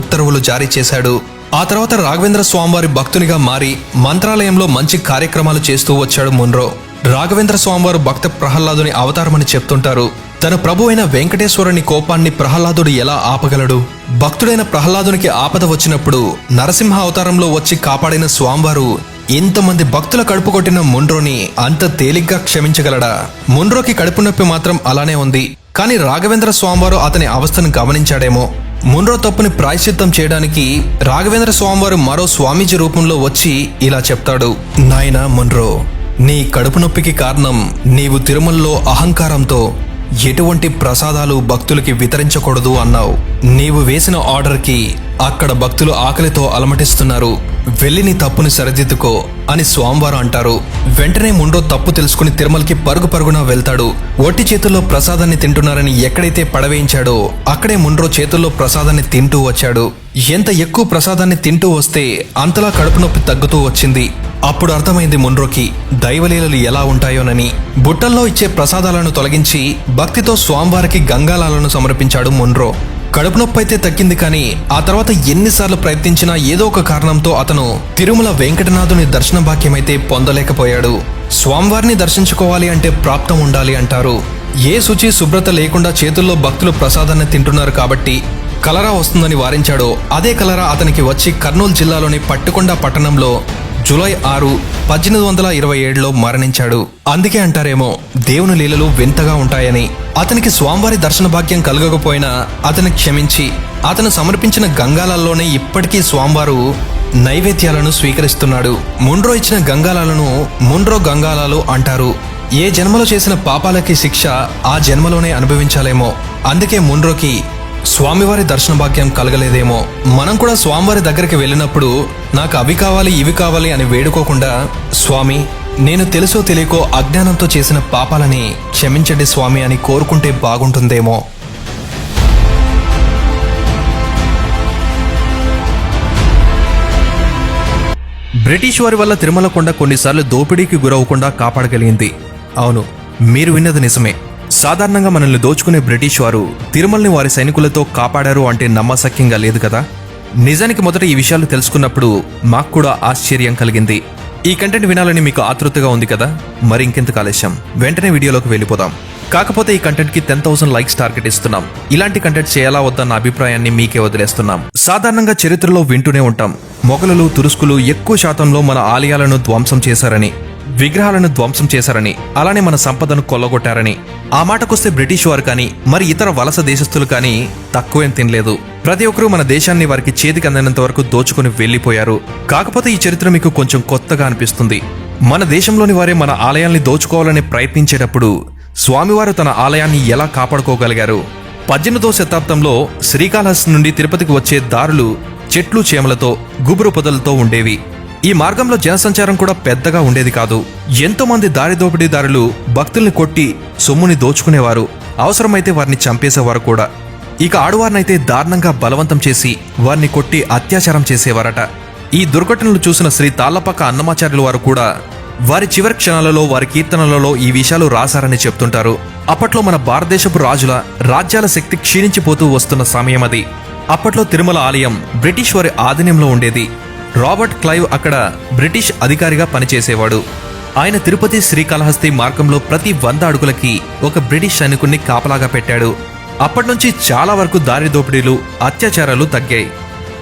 ఉత్తర్వులు జారీ చేశాడు. ఆ తర్వాత రాఘవేంద్ర స్వామివారి భక్తునిగా మారి మంత్రాలయంలో మంచి కార్యక్రమాలు చేస్తూ వచ్చాడు మున్రో. రాఘవేంద్ర స్వామివారు భక్త ప్రహ్లాదుని అవతారమని చెప్తుంటారు. తన ప్రభు అయిన వెంకటేశ్వరుని కోపాన్ని ప్రహ్లాదుడు ఎలా ఆపగలడు? భక్తుడైన ప్రహ్లాదునికి ఆపద వచ్చినప్పుడు నరసింహ అవతారంలో వచ్చి కాపాడిన స్వామివారు ఇంతమంది భక్తుల కడుపు కొట్టిన మున్రోని అంత తేలిగ్గా క్షమించగలడా? మున్రోకి కడుపు నొప్పి మాత్రం అలానే ఉంది. కానీ రాఘవేంద్ర స్వామివారు అతని అవస్థను గమనించాడేమో. మున్రో తప్పుని ప్రాయశ్చిత్తం చేయడానికి రాఘవేంద్ర స్వామివారు మరో స్వామీజీ రూపంలో వచ్చి ఇలా చెప్తాడు. నాయనా మున్రో, నీ కడుపు నొప్పికి కారణం నీవు తిరుమలలో అహంకారంతో ఎటువంటి ప్రసాదాలు భక్తులకి వితరించకూడదు అన్నావు. నీవు వేసిన ఆర్డర్కి అక్కడ భక్తులు ఆకలితో అలమటిస్తున్నారు. వెళ్ళి నీ తప్పుని సరిదిద్దుకో అని స్వామివారు అంటారు. వెంటనే మున్రో తప్పు తెలుసుకుని తిరుమలకి పరుగు పరుగున వెళ్తాడు. ఒట్టి చేతుల్లో ప్రసాదాన్ని తింటున్నారని ఎక్కడైతే పడవేయించాడో అక్కడే మున్రో చేతుల్లో ప్రసాదాన్ని తింటూ వచ్చాడు. ఎంత ఎక్కువ ప్రసాదాన్ని తింటూ వస్తే అంతలా కడుపు నొప్పి తగ్గుతూ వచ్చింది. అప్పుడు అర్థమైంది మున్రోకి దైవలీలలు ఎలా ఉంటాయోనని. బుట్టల్లో ఇచ్చే ప్రసాదాలను తొలగించి భక్తితో స్వామివారికి గంగాలాలను సమర్పించాడు మున్రో. కడుపు నొప్పి అయితే తగ్గింది, కానీ ఆ తర్వాత ఎన్నిసార్లు ప్రయత్నించినా ఏదో ఒక కారణంతో అతను తిరుమల వెంకటనాథుని దర్శన భాగ్యమైతే పొందలేకపోయాడు. స్వామివారిని దర్శించుకోవాలి అంటే ప్రాప్తం ఉండాలి అంటారు. ఏ శుచి శుభ్రత లేకుండా చేతుల్లో భక్తులు ప్రసాదాన్ని తింటున్నారు కాబట్టి కలరా వస్తుందని వారించాడు. అదే కలరా అతనికి వచ్చి కర్నూలు జిల్లాలోని పట్టుకొండ పట్టణంలో జూలై 6, 1827లో మరణించాడు. అందుకే అంటారేమో దేవుని లీలలు వింతగా ఉంటాయని. అతనికి స్వామివారి దర్శన భాగ్యం కలగకపోయినా అతని క్షమించి అతను సమర్పించిన గంగాలలోనే ఇప్పటికీ స్వామివారు నైవేద్యాలను స్వీకరిస్తున్నాడు. ముండ్రో ఇచ్చిన గంగాలాలను ముండ్రో గంగాలాలు అంటారు. ఏ జన్మలో చేసిన పాపాలకి శిక్ష ఆ జన్మలోనే అనుభవించాలేమో. అందుకే ముండ్రోకి స్వామివారి దర్శన భాగ్యం కలగలేదేమో. మనం కూడా స్వామివారి దగ్గరికి వెళ్ళినప్పుడు నాకు అవి కావాలి ఇవి కావాలి అని వేడుకోకుండా, స్వామి నేను తెలుసో తెలియకో అజ్ఞానంతో చేసిన పాపాలని క్షమించండి స్వామి అని కోరుకుంటే బాగుంటుందేమో. బ్రిటిష్ వారి వల్ల తిరుమల కొండ కొన్నిసార్లు దోపిడీకి గురవకుండా కాపాడగలిగింది. అవును, మీరు విన్నది నిజమే. సాధారణంగా మనల్ని దోచుకునే బ్రిటిష్ వారు తిరుమలని వారి సైనికులతో కాపాడారు అంటే నమ్మశక్యంగా లేదు కదా. నిజానికి మొదట ఈ విషయాలు తెలుసుకున్నప్పుడు మాకు కూడా ఆశ్చర్యం కలిగింది. ఈ కంటెంట్ వినాలని మీకు ఆతృతగా ఉంది కదా, మరి ఇంకెందుకు ఆలస్యం, వెంటనే వీడియోలోకి వెళ్ళిపోదాం. కాకపోతే ఈ కంటెంట్ కి 10,000 లైక్స్ టార్గెట్ ఇస్తున్నాం. ఇలాంటి కంటెంట్ చేయాలా వద్దన్న అభిప్రాయాన్ని మీకే వదిలేస్తున్నాం. సాధారణంగా చరిత్రలో వింటూనే ఉంటాం, మొఘలులు తురుస్కులు ఎక్కువ శాతంలో మన ఆలయాలను ధ్వంసం చేశారని, విగ్రహాలను ధ్వంసం చేశారని, అలానే మన సంపదను కొల్లగొట్టారని. ఆ మాటకొస్తే బ్రిటిష్ వారు కానీ మరి ఇతర వలస దేశస్తులు కానీ తక్కువేం తినలేదు. ప్రతి ఒక్కరూ మన దేశాన్ని వారికి చేతికి అందినంత వరకు దోచుకుని వెళ్లిపోయారు. కాకపోతే ఈ చరిత్ర మీకు కొంచెం కొత్తగా అనిపిస్తుంది. మన దేశంలోని వారే మన ఆలయాల్ని దోచుకోవాలని ప్రయత్నించేటప్పుడు స్వామివారు తన ఆలయాన్ని ఎలా కాపాడుకోగలిగారు? 18వ శతాబ్దంలో శ్రీకాళహస్తి నుండి తిరుపతికి వచ్చే దారులు చెట్లు చేమలతో గుబురు పొదలతో ఉండేవి. ఈ మార్గంలో జనసంచారం కూడా పెద్దగా ఉండేది కాదు. ఎంతో మంది దారి దోపిడీదారులు భక్తుల్ని కొట్టి సొమ్ముని దోచుకునేవారు. అవసరమైతే వారిని చంపేసేవారు కూడా. ఇక ఆడవారినైతే దారుణంగా బలవంతం చేసి వారిని కొట్టి అత్యాచారం చేసేవారట. ఈ దుర్ఘటనలు చూసిన శ్రీ తాళ్లపాక అన్నమాచార్యుల వారు కూడా వారి చివరి క్షణాలలో వారి కీర్తనలలో ఈ విషయాలు రాశారని చెప్తుంటారు. అప్పట్లో మన భారతదేశపు రాజ్యాల శక్తి క్షీణించిపోతూ వస్తున్న సమయం అది. అప్పట్లో తిరుమల ఆలయం బ్రిటిష్ వారి ఆధీనంలో ఉండేది. రాబర్ట్ క్లైవ్ అక్కడ బ్రిటిష్ అధికారిగా పనిచేసేవాడు. ఆయన తిరుపతి శ్రీకాళహస్తి మార్గంలో ప్రతి 100 అడుగులకి ఒక బ్రిటిష్ సైనికుణ్ణి కాపలాగా పెట్టాడు. అప్పటినుంచి చాలా వరకు దారి దోపిడీలు, అత్యాచారాలు తగ్గాయి.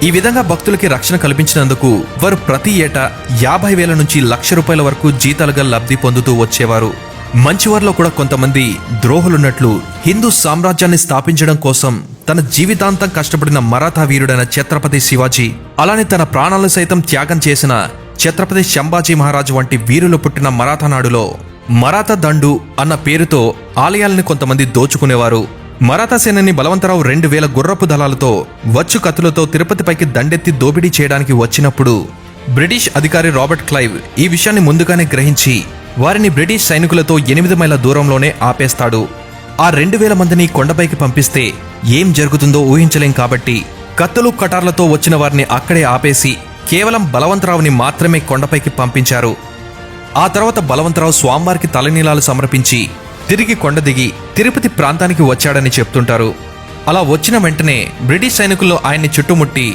ఈ విధంగా భక్తులకి రక్షణ కల్పించినందుకు వారు ప్రతి ఏటా 50,000 నుంచి ₹1,00,000 వరకు జీతాలుగా లబ్ధి పొందుతూ వచ్చేవారు. మంచివారిలో కూడా కొంతమంది ద్రోహులున్నట్లు హిందూ సామ్రాజ్యాన్ని స్థాపించడం కోసం తన జీవితాంతం కష్టపడిన మరాఠా వీరుడైన ఛత్రపతి శివాజీ, అలానే తన ప్రాణాలు సైతం త్యాగం చేసిన ఛత్రపతి సంభాజీ మహారాజు వంటి వీరులు పుట్టిన మరాఠా నాడులో మరాఠా దండు అన్న పేరుతో ఆలయాలని కొంతమంది దోచుకునేవారు. మరాఠా సేనని బలవంతరావు 2,000 గుర్రపు దళాలతో వచ్చు కత్తులతో తిరుపతిపైకి దండెత్తి దోపిడీ చేయడానికి వచ్చినప్పుడు బ్రిటిష్ అధికారి రాబర్ట్ క్లైవ్ ఈ విషయాన్ని ముందుగానే గ్రహించి వారిని బ్రిటిష్ సైనికులతో 8 మైళ్ళ దూరంలోనే ఆపేస్తాడు. ఆ 2,000 మందిని కొండపైకి పంపిస్తే ఏం జరుగుతుందో ఊహించలేం కాబట్టి కత్తులు కటార్లతో వచ్చిన వారిని అక్కడే ఆపేసి కేవలం బలవంతరావుని మాత్రమే కొండపైకి పంపించారు. ఆ తర్వాత బలవంతరావు స్వామివారికి తలనీలాలు సమర్పించి తిరిగి కొండ దిగి తిరుపతి ప్రాంతానికి వచ్చాడని చెప్తుంటారు. అలా వచ్చిన వెంటనే బ్రిటిష్ సైనికులు ఆయన్ని చుట్టుముట్టి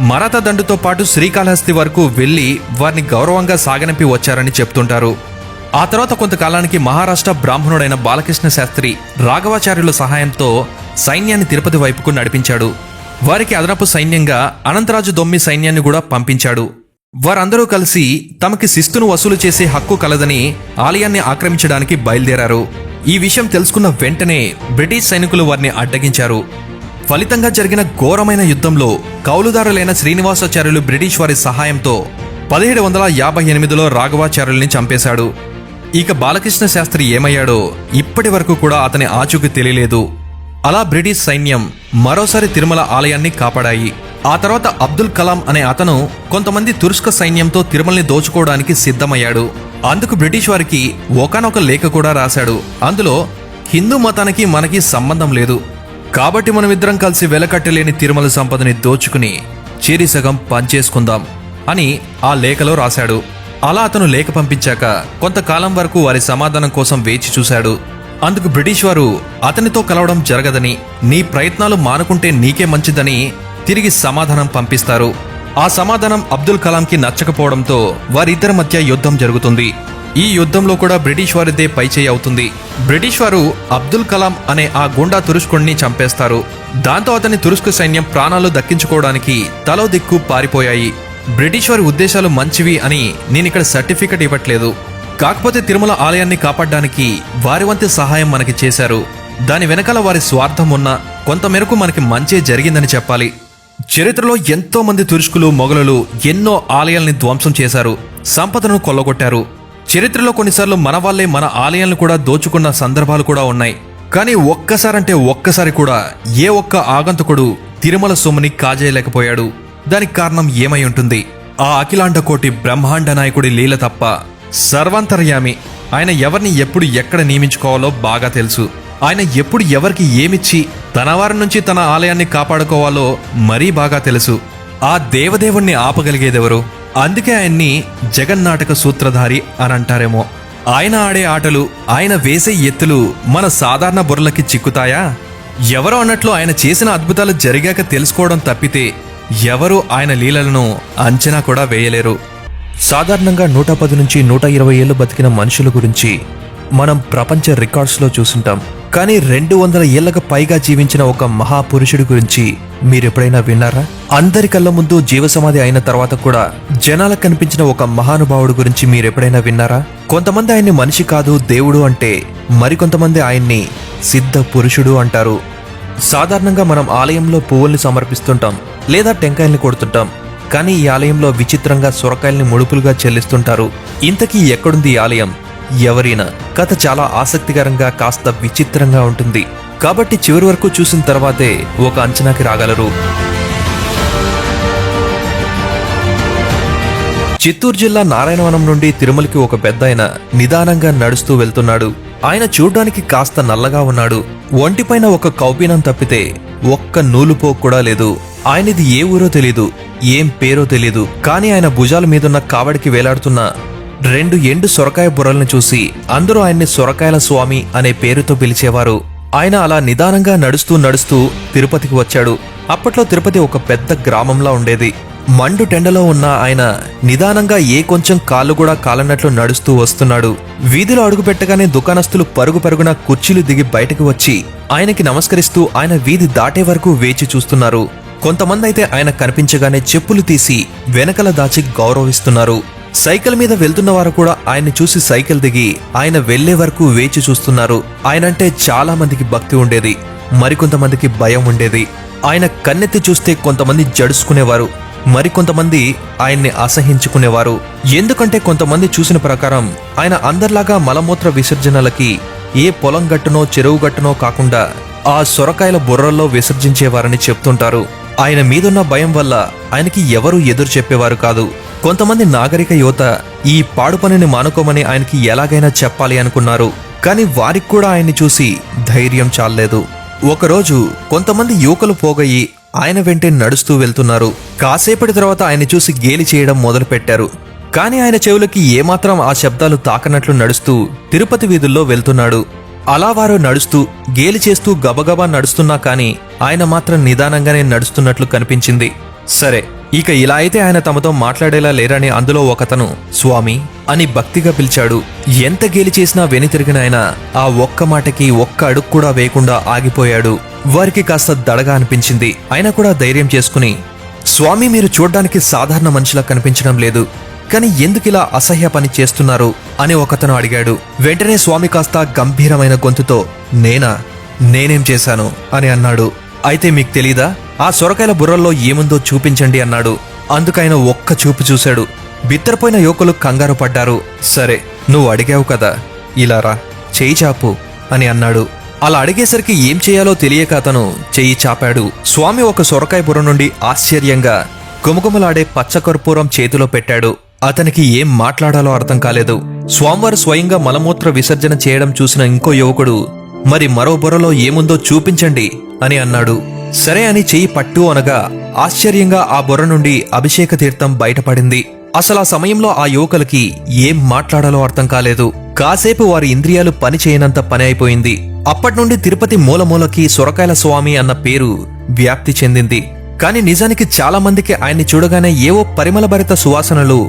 మరాఠా దండుతో పాటు శ్రీకాళహస్తి వరకు వెళ్లి వారిని గౌరవంగా సాగనంపి వచ్చారని చెప్తుంటారు. ఆ తర్వాత కొంతకాలానికి మహారాష్ట్ర బ్రాహ్మణుడైన బాలకృష్ణ శాస్త్రి రాఘవాచార్యుల సహాయంతో సైన్యాన్ని తిరుపతి వైపుకు నడిపించాడు. వారికి అదనపు సైన్యంగా అనంతరాజు దొమ్మి సైన్యాన్ని కూడా పంపించాడు. వారందరూ కలిసి తమకి శిస్తును వసూలు చేసే హక్కు కలదని ఆలయాన్ని ఆక్రమించడానికి బయలుదేరారు. ఈ విషయం తెలుసుకున్న వెంటనే బ్రిటిష్ సైనికులు వారిని అడ్డగించారు. ఫలితంగా జరిగిన ఘోరమైన యుద్ధంలో కౌలుదారులైన శ్రీనివాసాచార్యులు బ్రిటిష్ వారి సహాయంతో 1758లో రాఘవాచార్యుల్ని చంపేశాడు. ఇక బాలకృష్ణ శాస్త్రి ఏమయ్యాడో ఇప్పటి వరకు కూడా అతని ఆచూకీ తెలియలేదు. అలా బ్రిటిష్ సైన్యం మరోసారి తిరుమల ఆలయాన్ని కాపాడాయి. ఆ తర్వాత అబ్దుల్ కలాం అనే అతను కొంతమంది తుర్స్క సైన్యంతో తిరుమలని దోచుకోవడానికి సిద్ధమయ్యాడు. అందుకు బ్రిటిష్ వారికి ఒకానొక లేఖ కూడా రాశాడు. అందులో హిందూ మతానికి మనకి సంబంధం లేదు కాబట్టి మనమిద్దరం కలిసి వెలకట్టలేని తిరుమల సంపదని దోచుకుని చిరిసగం పంచేసుకుందాం అని ఆ లేఖలో రాశాడు. అలా అతను లేఖ పంపించాక కొంతకాలం వరకు వారి సమాధానం కోసం వేచి చూశాడు. అందుకు బ్రిటిష్ వారు అతనితో కలవడం జరగదని, నీ ప్రయత్నాలు మానుకుంటే నీకే మంచిదని తిరిగి సమాధానం పంపిస్తారు. ఆ సమాధానం అబ్దుల్ కలాంకి నచ్చకపోవడంతో వారిద్దరి మధ్య యుద్ధం జరుగుతుంది. ఈ యుద్ధంలో కూడా బ్రిటిష్ వారిదే పైచేయి అవుతుంది. బ్రిటిష్ వారు అబ్దుల్ కలాం అనే ఆ గుండా తురుష్కుణ్ణి చంపేస్తారు. దాంతో అతని తురుస్కు సైన్యం ప్రాణాలు దక్కించుకోవడానికి తలో దిక్కు పారిపోయాయి. బ్రిటిష్ వారి ఉద్దేశాలు మంచివి అని నేనిక్కడ సర్టిఫికెట్ ఇవ్వట్లేదు. కాకపోతే తిరుమల ఆలయాన్ని కాపాడడానికి వారి వంతు సహాయం మనకి చేశారు. దాని వెనకాల వారి స్వార్థం ఉన్నా కొంతమేరకు మనకి మంచే జరిగిందని చెప్పాలి. చరిత్రలో ఎంతో మంది తురుష్కులు, మొఘలులు ఎన్నో ఆలయాల్ని ధ్వంసం చేశారు, సంపదను కొల్లగొట్టారు. చరిత్రలో కొన్నిసార్లు మన వాళ్లే మన ఆలయాలను కూడా దోచుకున్న సందర్భాలు కూడా ఉన్నాయి. కానీ ఒక్కసారంటే ఒక్కసారి కూడా ఏ ఒక్క ఆగంతకుడు తిరుమల సొమ్ముని కాజేయలేకపోయాడు. దానికి కారణం ఏమై ఉంటుంది? ఆ అఖిలాండ కోటి బ్రహ్మాండ నాయకుడి లీల తప్ప. సర్వాంతర్యామి. ఆయన ఎవరిని ఎప్పుడు ఎక్కడ నియమించుకోవాలో బాగా తెలుసు. ఆయన ఎప్పుడు ఎవరికి ఏమిచ్చి తన వారి నుంచి తన ఆలయాన్ని కాపాడుకోవాలో మరీ బాగా తెలుసు. ఆ దేవదేవుణ్ణి ఆపగలిగేదెవరు? అందుకే ఆయన్ని జగన్నాటక సూత్రధారి అని అంటారేమో. ఆయన ఆడే ఆటలు, ఆయన వేసే ఎత్తులు మన సాధారణ బుర్రలకి చిక్కుతాయా? ఎవరో అన్నట్లు ఆయన చేసిన అద్భుతాలు జరిగాక తెలుసుకోవడం తప్పితే ఎవరూ ఆయన లీలలను అంచనా కూడా వేయలేరు. సాధారణంగా 110 నుంచి 120 ఏళ్లు బతికిన మనుషుల గురించి మనం ప్రపంచ రికార్డ్స్లో చూసుంటాం. కానీ 200 ఏళ్లకు పైగా జీవించిన ఒక మహాపురుషుడి గురించి మీరెప్పుడైనా విన్నారా? అందరి కళ్ళ ముందు జీవసమాధి అయిన తర్వాత కూడా జనాలకు కనిపించిన ఒక మహానుభావుడు గురించి మీరెప్పుడైనా విన్నారా? కొంతమంది ఆయన్ని మనిషి కాదు దేవుడు అంటే, మరికొంతమంది ఆయన్ని సిద్ధ పురుషుడు అంటారు. సాధారణంగా మనం ఆలయంలో పువ్వుల్ని సమర్పిస్తుంటాం లేదా టెంకాయల్ని కొడుతుంటాం. కానీ ఈ ఆలయంలో విచిత్రంగా సొరకాయల్ని ముడుపులుగా చెల్లిస్తుంటారు. ఇంతకీ ఎక్కడుంది ఈ ఆలయం? ఎవరైనా కథ చాలా ఆసక్తికరంగా, కాస్త విచిత్రంగా ఉంటుంది. కాబట్టి చివరి వరకు చూసిన తర్వాతే ఒక అంచనాకి రాగలరు. చిత్తూరు జిల్లా నారాయణవనం నుండి తిరుమలకి ఒక పెద్దాయన నిదానంగా నడుస్తూ వెళ్తున్నాడు. ఆయన చూడ్డానికి కాస్త నల్లగా ఉన్నాడు. ఒంటిపైన ఒక కౌపీనం తప్పితే ఒక్క నూలుపో కూడా లేదు. ఆయనది ఏ ఊరో తెలీదు, ఏం పేరో తెలీదు. కానీ ఆయన భుజాల మీదున్న కావడికి వేలాడుతున్న 2 ఎండు సొరకాయ బుర్రల్ని చూసి అందరూ ఆయన్ని సొరకాయల స్వామి అనే పేరుతో పిలిచేవారు. ఆయన అలా నిదానంగా నడుస్తూ నడుస్తూ తిరుపతికి వచ్చాడు. అప్పట్లో తిరుపతి ఒక పెద్ద గ్రామంలా ఉండేది. మండు టెండలో ఉన్న ఆయన నిదానంగా ఏ కొంచెం కాళ్ళు కూడా కాలన్నట్లు నడుస్తూ వస్తున్నాడు. వీధిలో అడుగుపెట్టగానే దుకాణస్తులు పరుగు పరుగున కుర్చీలు దిగి బయటకు వచ్చి ఆయనకి నమస్కరిస్తూ ఆయన వీధి దాటే వరకు వేచి చూస్తున్నారు. కొంతమంది అయితే ఆయన కనిపించగానే చెప్పులు తీసి వెనకల దాచి గౌరవిస్తున్నారు. సైకిల్ మీద వెళ్తున్న వారు కూడా ఆయన్ని చూసి సైకిల్ దిగి ఆయన వెళ్లే వరకు వేచి చూస్తున్నారు. ఆయనంటే చాలా మందికి భక్తి ఉండేది, మరికొంతమందికి భయం ఉండేది. ఆయన కన్నెత్తి చూస్తే కొంతమంది జడుసుకునేవారు, మరికొంతమంది ఆయన్ని అసహించుకునేవారు. ఎందుకంటే కొంతమంది చూసిన ప్రకారం ఆయన అందరిలాగా మలమూత్ర విసర్జనలకి ఏ పొలం గట్టునో చెరువు గట్టునో కాకుండా ఆ సొరకాయల బుర్రల్లో విసర్జించేవారని చెప్తుంటారు. ఆయన మీదున్న భయం వల్ల ఆయనకి ఎవరూ ఎదురు చెప్పేవారు కాదు. కొంతమంది నాగరిక యువత ఈ పాడు పనిని మానుకోమని ఆయనకి ఎలాగైనా చెప్పాలి అనుకున్నారు. కానీ వారికి కూడా ఆయన్ని చూసి ధైర్యం చాలలేదు. ఒకరోజు కొంతమంది యువకులు పోగయి ఆయన వెంటే నడుస్తూ వెళ్తున్నారు. కాసేపటి తర్వాత ఆయన చూసి గేలి చేయడం మొదలుపెట్టారు. కానీ ఆయన చెవులకి ఏమాత్రం ఆ శబ్దాలు తాకనట్లు నడుస్తూ తిరుపతి వీధుల్లో వెళ్తున్నాడు. అలా వారు నడుస్తూ గేలి చేస్తూ గబగబా నడుస్తున్నా కానీ ఆయన మాత్రం నిదానంగానే నడుస్తున్నట్లు కనిపించింది. సరే, ఇక ఇలా అయితే ఆయన తమతో మాట్లాడేలా లేరని అందులో ఒకతను స్వామి అని భక్తిగా పిలిచాడు. ఎంత గేలి చేసినా వెనుతిరిగిన ఆయన ఆ ఒక్క మాటకి ఒక్క అడుగు కూడా వేయకుండా ఆగిపోయాడు. వారికి కాస్త దడగా అనిపించింది. ఆయన కూడా ధైర్యం చేసుకుని, స్వామి మీరు చూడ్డానికి సాధారణ మనిషిలా కనిపించడం లేదు, కానీ ఎందుకిలా అసహ్య పని చేస్తున్నారు అని ఒకతను అడిగాడు. వెంటనే స్వామి కాస్త గంభీరమైన గొంతుతో నేనేం చేశాను అని అన్నాడు. అయితే మీకు తెలీదా? ఆ సొరకాయల బుర్రల్లో ఏముందో చూపించండి అన్నాడు. అందుకైన ఒక్క చూపు చూశాడు. బిత్తరపోయిన యువకులు కంగారు పడ్డారు. సరే, నువ్వు అడిగావు కదా, ఇలా రా, చెయ్యి చాపు అని అన్నాడు. అలా అడిగేసరికి ఏం చేయాలో తెలియక అతను చెయ్యి చాపాడు. స్వామి ఒక సొరకాయ బుర్ర నుండి ఆశ్చర్యంగా గుమగుమలాడే పచ్చకర్పూరం చేతిలో పెట్టాడు. అతనికి ఏం మాట్లాడాలో అర్థం కాలేదు. స్వామివారు స్వయంగా మలమూత్ర విసర్జన చేయడం చూసిన ఇంకో యువకుడు, మరి మరో బుర్రలో ఏముందో చూపించండి అని అన్నాడు. సరే అని చెయ్యి పట్టు అనగా ఆశ్చర్యంగా ఆ బుర్ర నుండి అభిషేక తీర్థం బయటపడింది. అసలు ఆ సమయంలో ఆ యువకులకి ఏం మాట్లాడాలో అర్థం కాలేదు. కాసేపు వారి ఇంద్రియాలు పని చేయనంత పని అయిపోయింది. అప్పట్నుండి తిరుపతి మూలమూలకి సొరకాయల స్వామి అన్న పేరు వ్యాప్తి చెందింది. కాని నిజానికి చాలా మందికి ఆయన్ని చూడగానే ఏవో పరిమళభరిత సువాసనలు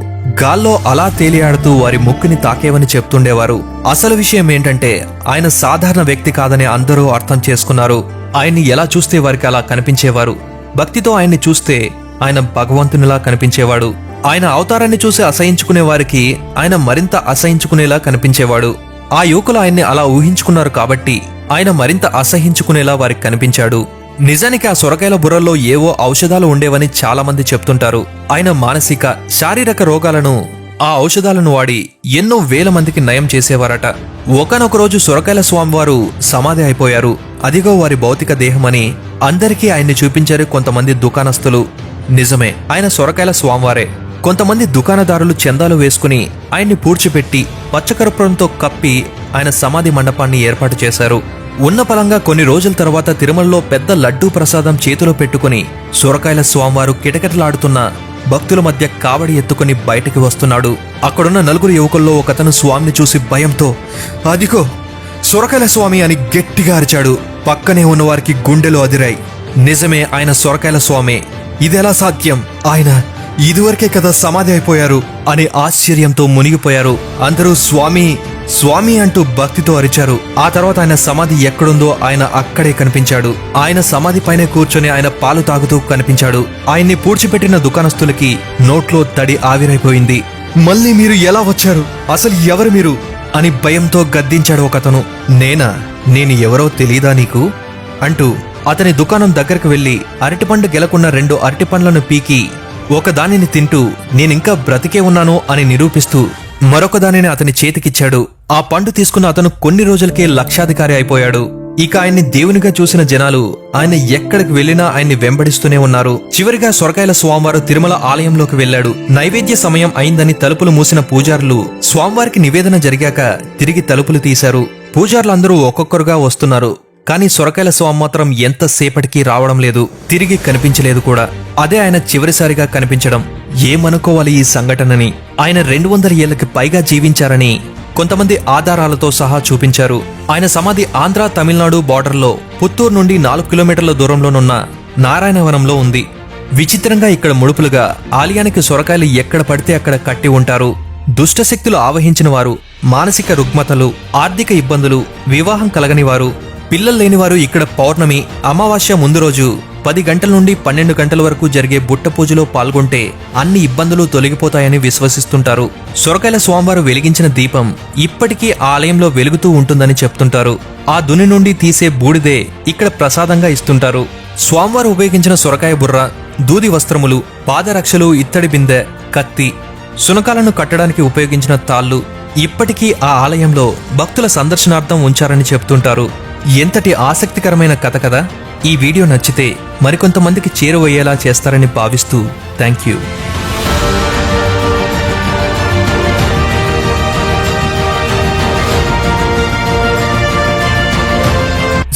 గాల్లో అలా తేలియాడుతూ వారి ముక్కుని తాకేవని చెప్తుండేవారు. అసలు విషయం ఏంటంటే ఆయన సాధారణ వ్యక్తి కాదని అందరూ అర్థం చేసుకున్నారు. ఆయన్ని ఎలా చూస్తే వారికి అలా కనిపించేవారు. భక్తితో ఆయన్ని చూస్తే ఆయన భగవంతునిలా కనిపించేవాడు. ఆయన అవతారాన్ని చూసి అసహించుకునే వారికి ఆయన మరింత అసహించుకునేలా కనిపించేవాడు. ఆ యువకులు ఆయన్ని అలా ఊహించుకున్నారు కాబట్టి ఆయన మరింత అసహించుకునేలా వారికి కనిపించాడు. నిజానికి ఆ సొరకాయల బుర్రల్లో ఏవో ఔషధాలు ఉండేవని చాలా మంది చెప్తుంటారు. ఆయన మానసిక శారీరక రోగాలను ఆ ఔషధాలను వాడి ఎన్నో వేల మందికి నయం చేసేవారట. ఒకనొక రోజు సొరకాయల స్వామివారు సమాధి అయిపోయారు. అదిగో వారి భౌతిక దేహమని అందరికీ ఆయన్ని చూపించారు కొంతమంది దుకాణస్తులు. నిజమే, ఆయన సొరకాయల స్వామివారే. కొంతమంది దుకాణదారులు చందాలు వేసుకుని ఆయన్ని పూడ్చిపెట్టి పచ్చకర్పూరంతో కప్పి ఆయన సమాధి మండపాన్ని ఏర్పాటు చేశారు. ఉన్న పలంగా కొన్ని రోజుల తర్వాత తిరుమలలో పెద్ద లడ్డూ ప్రసాదం చేతిలో పెట్టుకుని సొరకాయల స్వామివారు కిటకిటలాడుతున్న భక్తుల మధ్య కావడి ఎత్తుకుని బయటికి వస్తున్నాడు. అక్కడున్న నలుగురు యువకుల్లో ఒకతను స్వామిని చూసి భయంతో అదిగో సొరకాయల స్వామి అని గట్టిగా అరిచాడు. పక్కనే ఉన్నవారికి గుండెలు అదిరాయి. నిజమే, ఆయన సొరకాయల స్వామి. ఇదెలా సాధ్యం? ఆయన ఇదివరకే కదా సమాధి అయిపోయారు అని ఆశ్చర్యంతో మునిగిపోయారు. అందరూ స్వామి స్వామి అంటూ భక్తితో అరిచారు. ఆ తర్వాత ఆయన సమాధి ఎక్కడుందో ఆయన అక్కడే కనిపించాడు. ఆయన సమాధి పైనే కూర్చొని ఆయన పాలు తాగుతూ కనిపించాడు. ఆయన్ని పూడ్చిపెట్టిన దుకాణస్తులకి నోట్లో తడి ఆవిరైపోయింది. మళ్ళీ మీరు ఎలా వచ్చారు? అసలు ఎవరు మీరు అని భయంతో గద్దించాడు ఒకతను. నేను ఎవరో తెలీదా నీకు అంటూ అతని దుకాణం దగ్గరకు వెళ్లి అరటిపండు గెలకున్న 2 అరటిపండ్లను పీకి ఒకదానిని తింటూ నేనింకా బ్రతికే ఉన్నాను అని నిరూపిస్తూ మరొక దానిని అతని చేతికిచ్చాడు. ఆ పండు తీసుకున్న అతను కొన్ని రోజులకే లక్షాధికారి అయిపోయాడు. ఇక ఆయన్ని దేవునిగా చూసిన జనాలు ఆయన ఎక్కడికి వెళ్లినా ఆయన్ని వెంబడిస్తూనే ఉన్నారు. చివరిగా సొరకాయల స్వామివారు తిరుమల ఆలయంలోకి వెళ్లాడు. నైవేద్య సమయం అయిందని తలుపులు మూసిన పూజారులు స్వామివారికి నివేదన జరిగాక తిరిగి తలుపులు తీశారు. పూజారులందరూ ఒక్కొక్కరుగా వస్తున్నారు. కానీ సొరకాయల స్వామి మాత్రం ఎంతసేపటికి రావడం లేదు, తిరిగి కనిపించలేదు కూడా. అదే ఆయన చివరిసారిగా కనిపించడం. ఏమనుకోవాలి ఈ సంఘటనని? ఆయన 200 ఏళ్లకి పైగా జీవించారని కొంతమంది ఆధారాలతో సహా చూపించారు. ఆయన సమాధి ఆంధ్ర తమిళనాడు బార్డర్లో పుత్తూరు నుండి 4 కిలోమీటర్ల దూరంలోనున్న నారాయణవనంలో ఉంది. విచిత్రంగా ఇక్కడ ముడుపులుగా ఆలయానికి సొరకాయలు ఎక్కడ పడితే అక్కడ కట్టి ఉంటారు. దుష్టశక్తులు ఆవహించిన వారు, మానసిక రుగ్మతలు, ఆర్థిక ఇబ్బందులు, వివాహం కలగని వారు, పిల్లలు లేనివారు ఇక్కడ పౌర్ణమి, అమావాస్య ముందు రోజు 10 గంటల నుండి 12 గంటల వరకు జరిగే బుట్ట పూజలో పాల్గొంటే అన్ని ఇబ్బందులు తొలగిపోతాయని విశ్వసిస్తుంటారు. సొరకాయల స్వామివారు వెలిగించిన దీపం ఇప్పటికీ ఆ ఆలయంలో వెలుగుతూ ఉంటుందని చెప్తుంటారు. ఆ దుని నుండి తీసే బూడిదే ఇక్కడ ప్రసాదంగా ఇస్తుంటారు. స్వామివారు ఉపయోగించిన సొరకాయ బుర్ర, దూది వస్త్రములు, పాదరక్షలు, ఇత్తడి బిందె, కత్తి, సునకాలను కట్టడానికి ఉపయోగించిన తాళ్లు ఇప్పటికీ ఆ ఆలయంలో భక్తుల సందర్శనార్థం ఉంచారని చెప్తుంటారు. ఎంతటి ఆసక్తికరమైన కథ కదా! ఈ వీడియో నచ్చితే మరికొంతమందికి చేరువయ్యేలా చేస్తారని భావిస్తూ థ్యాంక్ యూ.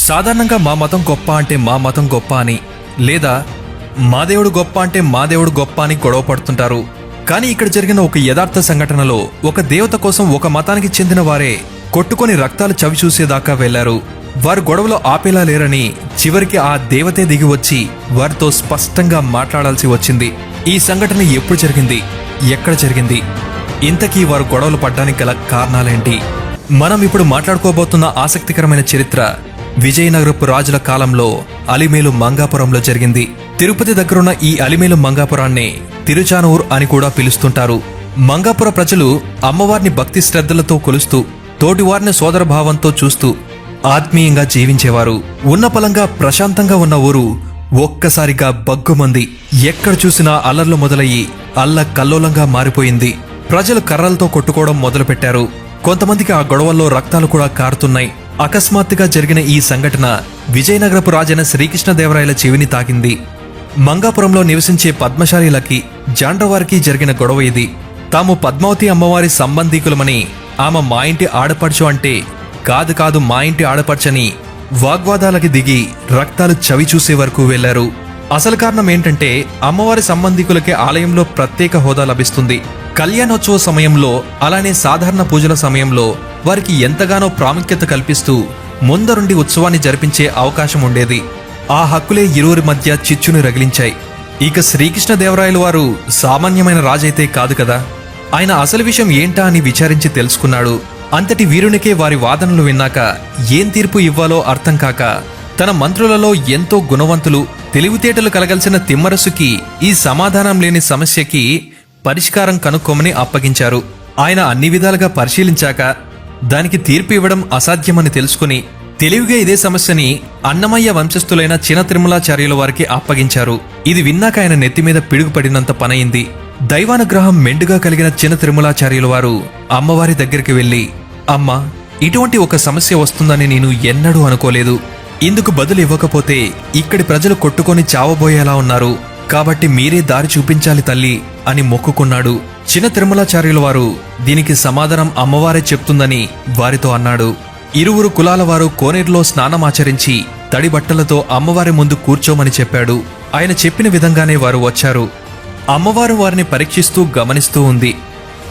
సాధారణంగా మా మతం గొప్ప అంటే మా మతం గొప్ప అని, లేదా మా దేవుడు గొప్ప అంటే మా దేవుడు గొప్ప అని గొడవ పడుతుంటారు. కానీ ఇక్కడ జరిగిన ఒక యథార్థ సంఘటనలో ఒక దేవత కోసం ఒక మతానికి చెందిన వారే కొట్టుకొని రక్తాలు చవి చూసేదాకా వెళ్లారు. వారు గొడవలో ఆపేలా లేరని చివరికి ఆ దేవతే దిగి వచ్చి వారితో స్పష్టంగా మాట్లాడాల్సి వచ్చింది. ఈ సంఘటన ఎప్పుడు జరిగింది, ఎక్కడ జరిగింది, ఇంతకీ వారు గొడవలు పడ్డానికి గల కారణాలేంటి? మనం ఇప్పుడు మాట్లాడుకోబోతున్న ఆసక్తికరమైన చరిత్ర విజయనగరపు రాజుల కాలంలో అలిమేలు మంగాపురంలో జరిగింది. తిరుపతి దగ్గరున్న ఈ అలిమేలు మంగాపురాన్ని తిరుచానూర్ అని కూడా పిలుస్తుంటారు. మంగాపుర ప్రజలు అమ్మవారిని భక్తి శ్రద్ధలతో కొలుస్తూ తోటివారిని సోదరభావంతో చూస్తూ ఆత్మీయంగా జీవించేవారు. ఉన్న పలంగా ప్రశాంతంగా ఉన్న ఊరు ఒక్కసారిగా బగ్గుమంది. ఎక్కడ చూసినా అల్లర్లు మొదలయ్యి అల్ల కల్లోలంగా మారిపోయింది. ప్రజలు కర్రలతో కొట్టుకోవడం మొదలుపెట్టారు. కొంతమందికి ఆ గొడవల్లో రక్తాలు కూడా కారుతున్నాయి. అకస్మాత్తుగా జరిగిన ఈ సంఘటన విజయనగరపు రాజైన శ్రీకృష్ణదేవరాయల చెవిని తాకింది. మంగాపురంలో నివసించే పద్మశాలీలకి జాండ్రవారికి జరిగిన గొడవ ఇది. తాము పద్మావతి అమ్మవారి సంబంధీకులమని, ఆమె మా ఇంటి ఆడపడుచు అంటే కాదు మా ఇంటి ఆడపడుచని వాగ్వాదాలకి దిగి రక్తాలు చవి చూసే వరకు వెళ్లారు. అసలు కారణం ఏంటంటే అమ్మవారి సంబంధీకులకే ఆలయంలో ప్రత్యేక హోదా లభిస్తుంది. కళ్యాణోత్సవ సమయంలో అలానే సాధారణ పూజల సమయంలో వారికి ఎంతగానో ప్రాముఖ్యత కల్పిస్తూ ముందరుండి ఉత్సవాన్ని జరిపించే అవకాశం ఉండేది. ఆ హక్కులే ఇరువురి మధ్య చిచ్చును రగిలించాయి. ఇక శ్రీకృష్ణదేవరాయలు వారు సామాన్యమైన రాజైతే కాదు కదా. ఆయన అసలు విషయం ఏంటా అని విచారించి తెలుసుకున్నాడు. అంతటి వీరునికే వారి వాదనలు విన్నాక ఏం తీర్పు ఇవ్వాలో అర్థం కాక తన మంత్రులలో ఎంతో గుణవంతులు తెలివితేటలు కలగలిసిన తిమ్మరసుకి ఈ సమాధానం లేని సమస్యకి పరిష్కారం కనుక్కోమని అప్పగించారు. ఆయన అన్ని విధాలుగా పరిశీలించాక దానికి తీర్పు ఇవ్వడం అసాధ్యమని తెలుసుకుని తెలివిగా ఇదే సమస్యని అన్నమయ్య వంశస్థులైన చిన తిరుమలాచార్యుల వారికి అప్పగించారు. ఇది విన్నాక ఆయన నెత్తిమీద పిడుగుపడినంత పనయింది. దైవానుగ్రహం మెండుగా కలిగిన చిన తిరుమలాచార్యుల వారు అమ్మవారి దగ్గరికి వెళ్లి, అమ్మా, ఇటువంటి ఒక సమస్య వస్తుందని నేను ఎన్నడూ అనుకోలేదు. ఇందుకు బదులు ఇవ్వకపోతే ఇక్కడి ప్రజలు కొట్టుకొని చావబోయేలా ఉన్నారు. కాబట్టి మీరే దారి చూపించాలి తల్లి అని మొక్కుకున్నాడు. చిన తిరుమలాచార్యుల వారు దీనికి సమాధానం అమ్మవారే చెప్తుందని వారితో అన్నాడు. ఇరువురు కులాల వారు కోనేరులో స్నానమాచరించి తడి బట్టలతో అమ్మవారి ముందు కూర్చోమని చెప్పాడు. ఆయన చెప్పిన విధంగానే వారు వచ్చారు. అమ్మవారు వారిని పరీక్షిస్తూ గమనిస్తూ ఉంది.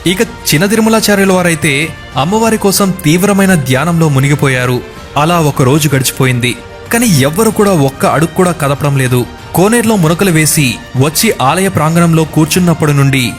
ఇక చిన తిరుమలాచార్యుల వారైతే అమ్మవారి కోసం తీవ్రమైన ధ్యానంలో మునిగిపోయారు. అలా ఒక రోజు గడిచిపోయింది. కాని ఎవ్వరు కూడా ఒక్క అడుగు కూడా కదపడం లేదు. కోనేరులో మునకలు వేసి వచ్చి ఆలయ ప్రాంగణంలో కూర్చున్నప్పటి నుండి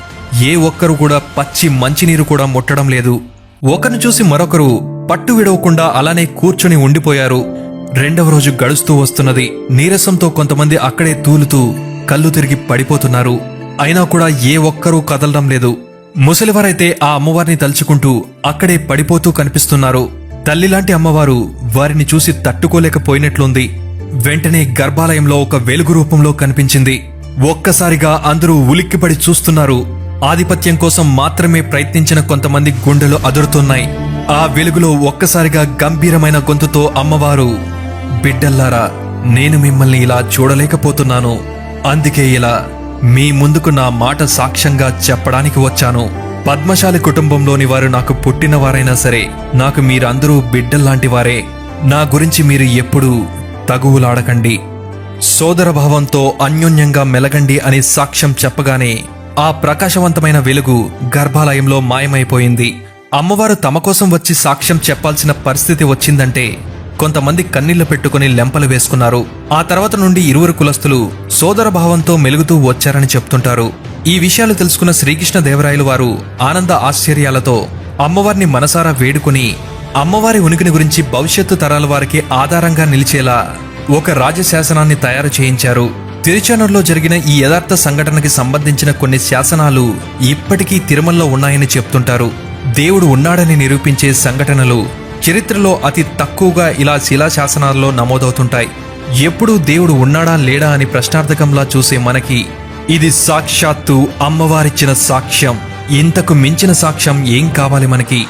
ఏ ఒక్కరు కూడా పచ్చి మంచినీరు కూడా ముట్టడం లేదు. ఒకరిని చూసి మరొకరు పట్టు విడవకుండా అలానే కూర్చుని ఉండిపోయారు. రెండవ రోజు గడుస్తూ వస్తున్నది. నీరసంతో కొంతమంది అక్కడే తూలుతూ కళ్ళు తిరిగి పడిపోతున్నారు. అయినా కూడా ఏ ఒక్కరూ కదలడం లేదు. ముసలివారైతే ఆ అమ్మవారిని తలుచుకుంటూ అక్కడే పడిపోతూ కనిపిస్తున్నారు. తల్లిలాంటి అమ్మవారు వారిని చూసి తట్టుకోలేకపోయినట్లుంది. వెంటనే గర్భాలయంలో ఒక వెలుగు రూపంలో కనిపించింది. ఒక్కసారిగా అందరూ ఉలిక్కిపడి చూస్తున్నారు. ఆధిపత్యం కోసం మాత్రమే ప్రయత్నించిన కొంతమంది గుండెలు అదురుతున్నాయి. ఆ వెలుగులో ఒక్కసారిగా గంభీరమైన గొంతుతో అమ్మవారు, బిడ్డల్లారా, నేను మిమ్మల్ని ఇలా చూడలేకపోతున్నాను. అందుకే ఇలా మీ ముందుకు నా మాట సాక్ష్యంగా చెప్పడానికి వచ్చాను. పద్మశాలి కుటుంబంలోని వారు నాకు పుట్టినవారైనా సరే నాకు మీరందరూ బిడ్డల్లాంటి వారే. నా గురించి మీరు ఎప్పుడూ తగువులాడకండి. సోదరభావంతో అన్యోన్యంగా మెలగండి అని సాక్ష్యం చెప్పగానే ఆ ప్రకాశవంతమైన వెలుగు గర్భాలయంలో మాయమైపోయింది. అమ్మవారు తమ కోసం వచ్చి సాక్ష్యం చెప్పాల్సిన పరిస్థితి వచ్చిందంటే కొంతమంది కన్నీళ్లు పెట్టుకుని లెంపలు వేసుకున్నారు. ఆ తర్వాత నుండి ఇరువురు కులస్తులు సోదరభావంతో మెలుగుతూ వచ్చారని చెప్తుంటారు. ఈ విషయాలు తెలుసుకున్న శ్రీకృష్ణదేవరాయలు వారు ఆనంద ఆశ్చర్యాలతో అమ్మవారిని మనసారా వేడుకుని అమ్మవారి ఉనికిని గురించి భవిష్యత్తు తరాల వారికి ఆధారంగా నిలిచేలా ఒక రాజశాసనాన్ని తయారు చేయించారు. తిరుచానూరులో జరిగిన ఈ యథార్థ సంఘటనకి సంబంధించిన కొన్ని శాసనాలు ఇప్పటికీ తిరుమలలో ఉన్నాయని చెప్తుంటారు. దేవుడు ఉన్నాడని నిరూపించే సంఘటనలు చరిత్రలో అతి తక్కువగా ఇలా శిలాశాసనాల్లో నమోదవుతుంటాయి. ఎప్పుడూ దేవుడు ఉన్నాడా లేడా అని ప్రశ్నార్థకంలా చూసే మనకి ఇది సాక్షాత్తు అమ్మవారిచ్చిన సాక్ష్యం. ఇంతకు మించిన సాక్ష్యం ఏం కావాలి మనకి?